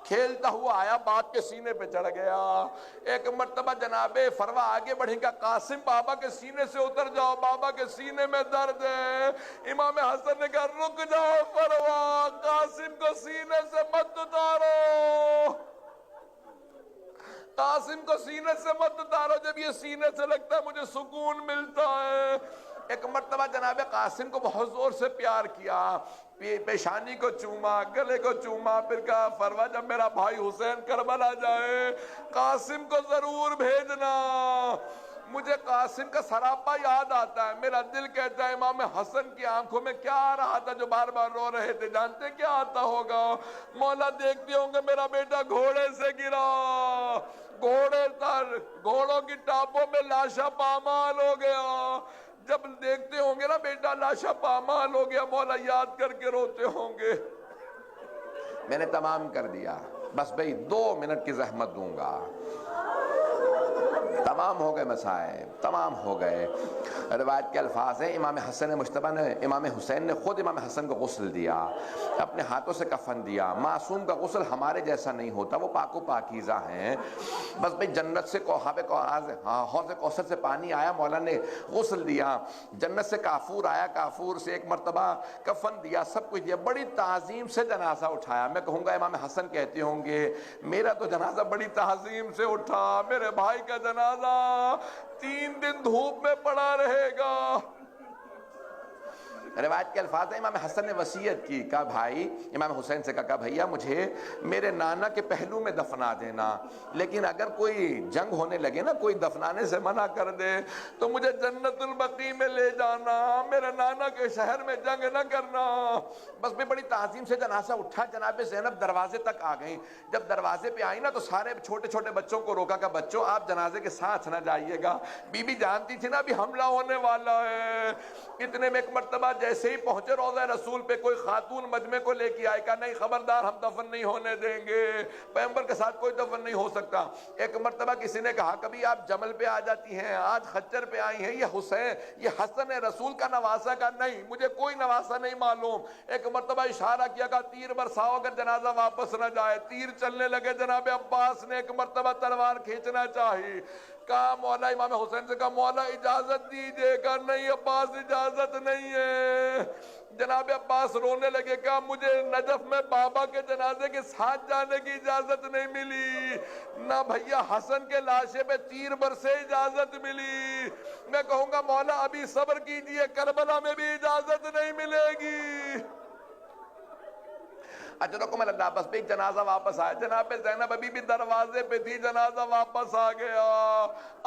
کھیلتا ہوا آیا، باپ کے سینے پہ چڑھ گیا۔ ایک مرتبہ جناب فروا آگے بڑھیں گا، قاسم بابا کے سینے سے اتر جاؤ، بابا کے سینے میں درد ہے۔ امام حسن نے کہا رک جاؤ فروا، قاسم کو سینے سے مت اتارو، قاسم کو سینے سے مت اتارو، جب یہ سینے سے لگتا ہے مجھے سکون ملتا ہے۔ ایک مرتبہ جناب قاسم کو بہت زور سے پیار کیا، پیشانی کو چوما، گلے کو چوما، پھر کہا فروا جب میرا بھائی حسین کربلا جائے قاسم کو ضرور بھیجنا۔ مجھے قاسم کا سراپا یاد آتا ہے، میرا دل کہتا ہے امام حسن کی آنکھوں میں کیا آ رہا تھا جو بار بار رو رہے تھے، جانتے کیا آتا ہوگا؟ مولا دیکھتے ہوں گے میرا بیٹا گھوڑے سے گرا، گھوڑوں کی ٹاپوں میں لاشا پامال ہو گیا، جب دیکھتے ہوں گے نا بیٹا لاشا پامال ہو گیا، مولا یاد کر کے روتے ہوں گے۔ میں نے تمام کر دیا، بس بھئی 2 منٹ کی زحمت دوں گا، تمام ہو گئے مسائل، تمام ہو گئے۔ روایت کے الفاظ ہیں امام حسن مجتبیٰ نے، امام حسین نے خود امام حسن کو غسل دیا، اپنے ہاتھوں سے کفن دیا۔ معصوم کا غسل ہمارے جیسا نہیں ہوتا، وہ پاک و پاکیزہ ہیں۔ بس بھئی جنت سے حوض کوثر سے پانی آیا، مولا نے غسل دیا، جنت سے کافور آیا، کافور سے ایک مرتبہ کفن دیا، سب کچھ دیا، بڑی تعظیم سے جنازہ اٹھایا۔ میں کہوں گا امام حسن کہتے ہوں گے میرا تو جنازہ بڑی تعظیم سے اٹھا، میرے بھائی کا جنازہ 3 دن دھوپ میں پڑا رہے گا۔ روایت کے الفاظ ہیں امام حسن نے وصیت کی، کہا بھائی امام حسین سے کہا بھیا مجھے میرے نانا کے پہلو میں دفنا دینا، لیکن اگر کوئی جنگ ہونے لگے نا، کوئی دفنانے سے منع کر دے تو مجھے جنت البقیع میں لے جانا، میرے نانا کے شہر میں جنگ نہ کرنا۔ بس میں بڑی تعظیم سے جنازہ اٹھا، جناب زینب دروازے تک آ گئیں، جب دروازے پہ آئی نا تو سارے چھوٹے چھوٹے بچوں کو روکا کہ بچوں آپ جنازے کے ساتھ نہ جائیے گا، بی بی جانتی تھی نا ابھی حملہ ہونے والا ہے۔ اتنے میں ایک مرتبہ جیسے ہی پہنچے روضہ رسول پہ کوئی خاتون مجمع کو لے کے آئے، کہا نہیں خبردار ہم دفن نہیں ہونے دیں گے، پیغمبر کے ساتھ کوئی دفن نہیں ہو سکتا۔ ایک مرتبہ کسی نے کہا کبھی آپ جمل پہ آ جاتی ہیں، آج خچر پہ آئی ہیں، یہ حسن رسول کا نواسہ، کا نہیں مجھے کوئی نواسہ نہیں معلوم۔ ایک مرتبہ اشارہ کیا، کہا تیر برساؤ اگر جنازہ واپس نہ جائے، تیر چلنے لگے، جناب عباس نے ایک مرتبہ تلوار کھینچنا چاہی، کہا مولا امام حسین سے کہا مولا اجازت دیجئے، کہا نہیں عباس اجازت نہیں ہے۔ جناب عباس رونے لگے، کہا مجھے نجف میں بابا کے جنازے کے ساتھ جانے کی اجازت نہیں ملی، نہ بھیا حسن کے لاشے پہ تیر برسے اجازت ملی۔ میں کہوں گا مولا ابھی صبر کیجئے، کربلا میں بھی اجازت نہیں ملے گی۔ اجرکم اللہ، بس بھی جنازہ واپس آیا، جناب زینب ابھی بھی دروازے پہ تھی، جنازہ واپس آ گیا۔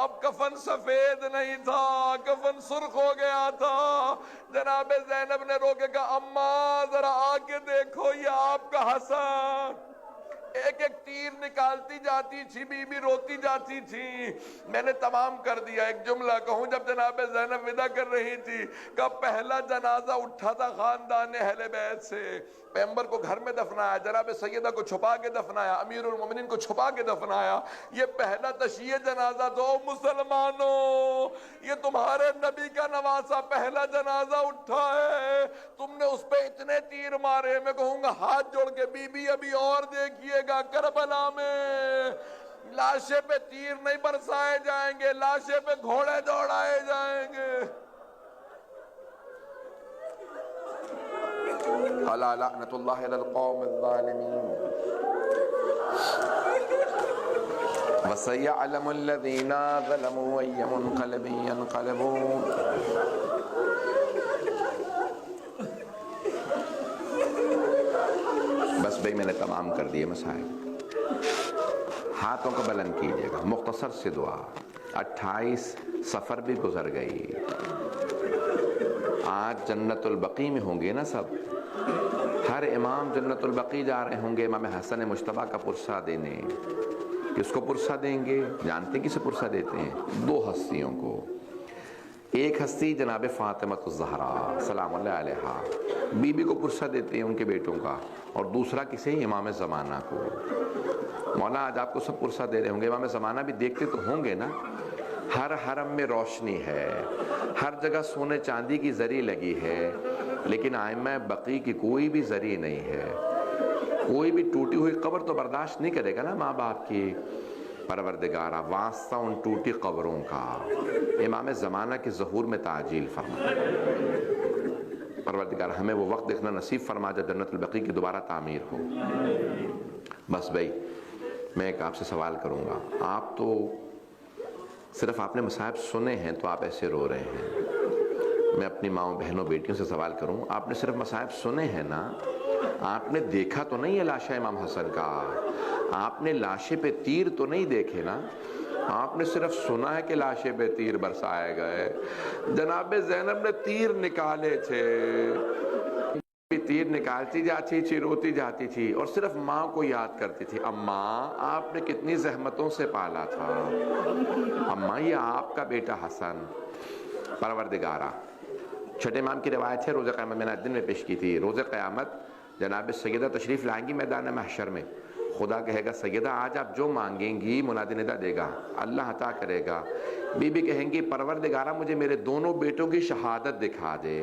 اب کفن سفید نہیں تھا، کفن سرخ ہو گیا تھا۔ جناب زینب نے رو کے کہا اماں ذرا آ کے دیکھو یہ آپ کا حسن۔ ایک ایک تیر نکالتی جاتی تھی، بی بی روتی جاتی تھی۔ میں نے تمام کر دیا، ایک جملہ کہوں، جب جناب زینب ودا کر رہی تھی کہ پہلا جنازہ اٹھا تھا خاندان اہل بیت سے، پیغمبر کو گھر میں دفنایا، جناب سیدہ کو چھپا کے دفنایا، امیر المومنین کو چھپا کے دفنایا، یہ پہلا تشییع جنازہ تو مسلمانوں، یہ تمہارے نبی کا نواسہ پہلا جنازہ اٹھا ہے، تم نے اس پہ اتنے تیر مارے۔ میں کہوں گا ہاتھ جوڑ کے بی بی ابھی اور دیکھیے گا، کربلا میں لاشے پہ تیر نہیں برسائے جائیں گے، لاشے پہ گھوڑے دوڑائے جائیں گے۔ الا لعنت اللہ علی القوم الظالمین۔ وَسَيَعْلَمُ الَّذِينَ ظَلَمُوا أَيَّ مُنْقَلَبٍ يَنْقَلِبُونَ. بس بھائی میں نے تمام کر دیے مسائل. ہاتھوں کو بلند کیجیے گا. مختصر سی دعا. 28 سفر بھی گزر گئی. آج جنت البقیع میں ہوں گے نا سب. ہر امام جنت البقیع جا رہے ہوں گے امام حسن مجتبیٰ کا پرسہ دینے. کس کو پرسہ دیں گے؟ جانتے ہیں کسے پرسہ دیتے ہیں؟ 2 ہستیوں کو. ایک ہستی جناب فاطمۃ الزہرا سلام اللہ علیہا، بی بی کو پرسہ دیتے ہیں ان کے بیٹوں کا. اور دوسرا کسے؟ امام زمانہ کو. مولا آج آپ کو سب پرسہ دے رہے ہوں گے. امام زمانہ بھی دیکھتے تو ہوں گے نا. ہر حرم میں روشنی ہے، ہر جگہ سونے چاندی کی زری لگی ہے، لیکن ائمہ بقیع کی کوئی بھی زری نہیں ہے. کوئی بھی ٹوٹی ہوئی قبر تو برداشت نہیں کرے گا نا ماں باپ کی. پروردگارہ واسطہ ان ٹوٹی قبروں کا امام زمانہ کے ظہور میں تعجیل فرما. پروردگار ہمیں وہ وقت دیکھنا نصیب فرما جب جنت البقیع کی دوبارہ تعمیر ہو. بس بھائی میں ایک آپ سے سوال کروں گا. آپ تو صرف آپ نے مصائب سنے ہیں تو آپ ایسے رو رہے ہیں. میں اپنی ماؤں بہنوں بیٹیوں سے سوال کروں، آپ نے صرف مصائب سنے ہیں نا؟ آپ نے دیکھا تو نہیں ہے لاشا امام حسن کا؟ آپ نے لاشے پہ تیر تو نہیں دیکھے نا؟ آپ نے صرف سنا ہے کہ لاشے پہ تیر برسائے گئے. جناب زینب نے تیر نکالے تھے، تیر نکالتی جاتی تھی، روتی جاتی تھی اور صرف ماں کو یاد کرتی تھی. اماں آپ نے کتنی زحمتوں سے پالا تھا. اماں یہ آپ کا بیٹا حسن. پروردگارہ چھٹے امام کی روایت ہے، روزہ قیامت میں نے دن میں پیش کی تھی. روزہ قیامت جناب سیدہ تشریف لائیں گی میدان محشر میں. خدا کہے گا سیدہ آج آپ جو مانگیں گی منادی ندا دے گا، اللہ عطا کرے گا. بی بی کہیں گی پروردگارہ مجھے میرے دونوں بیٹوں کی شہادت دکھا دے.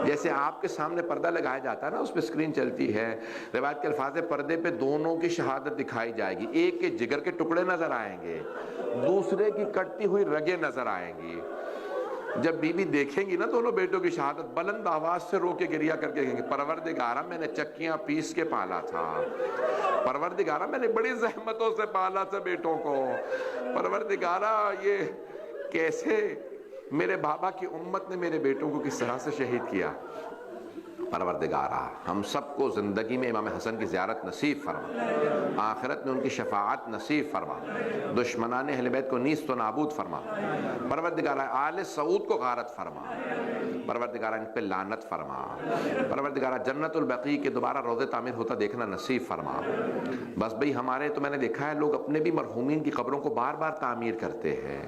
جیسے آپ کے سامنے پردہ لگایا جاتا ہے نا، اس پہ اسکرین چلتی ہے، روایت کے الفاظ پردے پہ دونوں کی شہادت دکھائی جائے گی. ایک کے جگر کے ٹکڑے نظر آئیں گے، دوسرے کی کٹتی ہوئی رگیں نظر آئیں گی. جب بی بی دیکھیں گی نا دونوں بیٹوں کی شہادت، بلند آواز سے رو کے گریہ کر کے کہیں گے پروردگارہ میں نے چکیاں پیس کے پالا تھا. پروردگارہ میں نے بڑی زحمتوں سے پالا تھا بیٹوں کو. پروردگارہ یہ کیسے میرے بابا کی امت نے میرے بیٹوں کو کس طرح سے شہید کیا. پروردگارہ ہم سب کو زندگی میں امام حسن کی زیارت نصیب فرما، آخرت میں ان کی شفاعت نصیب فرما، دشمنان اہل بیت کو نیست و نابود فرما. پروردگارہ آل سعود کو غارت فرما. پروردگارہ ان پہ لعنت فرما. پروردگارہ جنت البقیع کے دوبارہ روضے تعمیر ہوتا دیکھنا نصیب فرما. بس بھئی ہمارے تو میں نے دیکھا ہے لوگ اپنے بھی مرحومین کی قبروں کو بار بار تعمیر کرتے ہیں،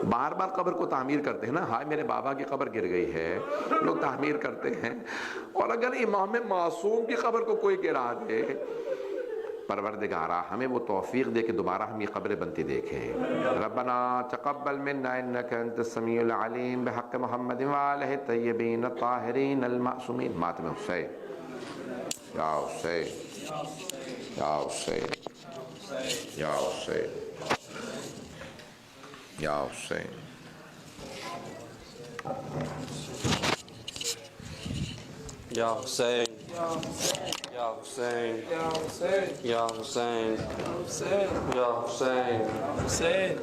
بار بار قبر کو تعمیر کرتے ہیں نا. ہائے میرے بابا کی قبر گر گئی ہے، لوگ تعمیر کرتے ہیں. اور اگر امام معصوم کی قبر کو کوئی گرا دے، پروردگارہ ہمیں وہ توفیق دے کہ دوبارہ ہم یہ قبریں بنتی دیکھیں. ربنا تقبل منا انک انت السمیع العلیم بحق محمد وآلہ الطیبین الطاہرین المعصومین. ماتم حسین یا حسین یا حسین یا حسین یا حسین. یا حسین یا حسین یا حسین یا حسین یا حسین.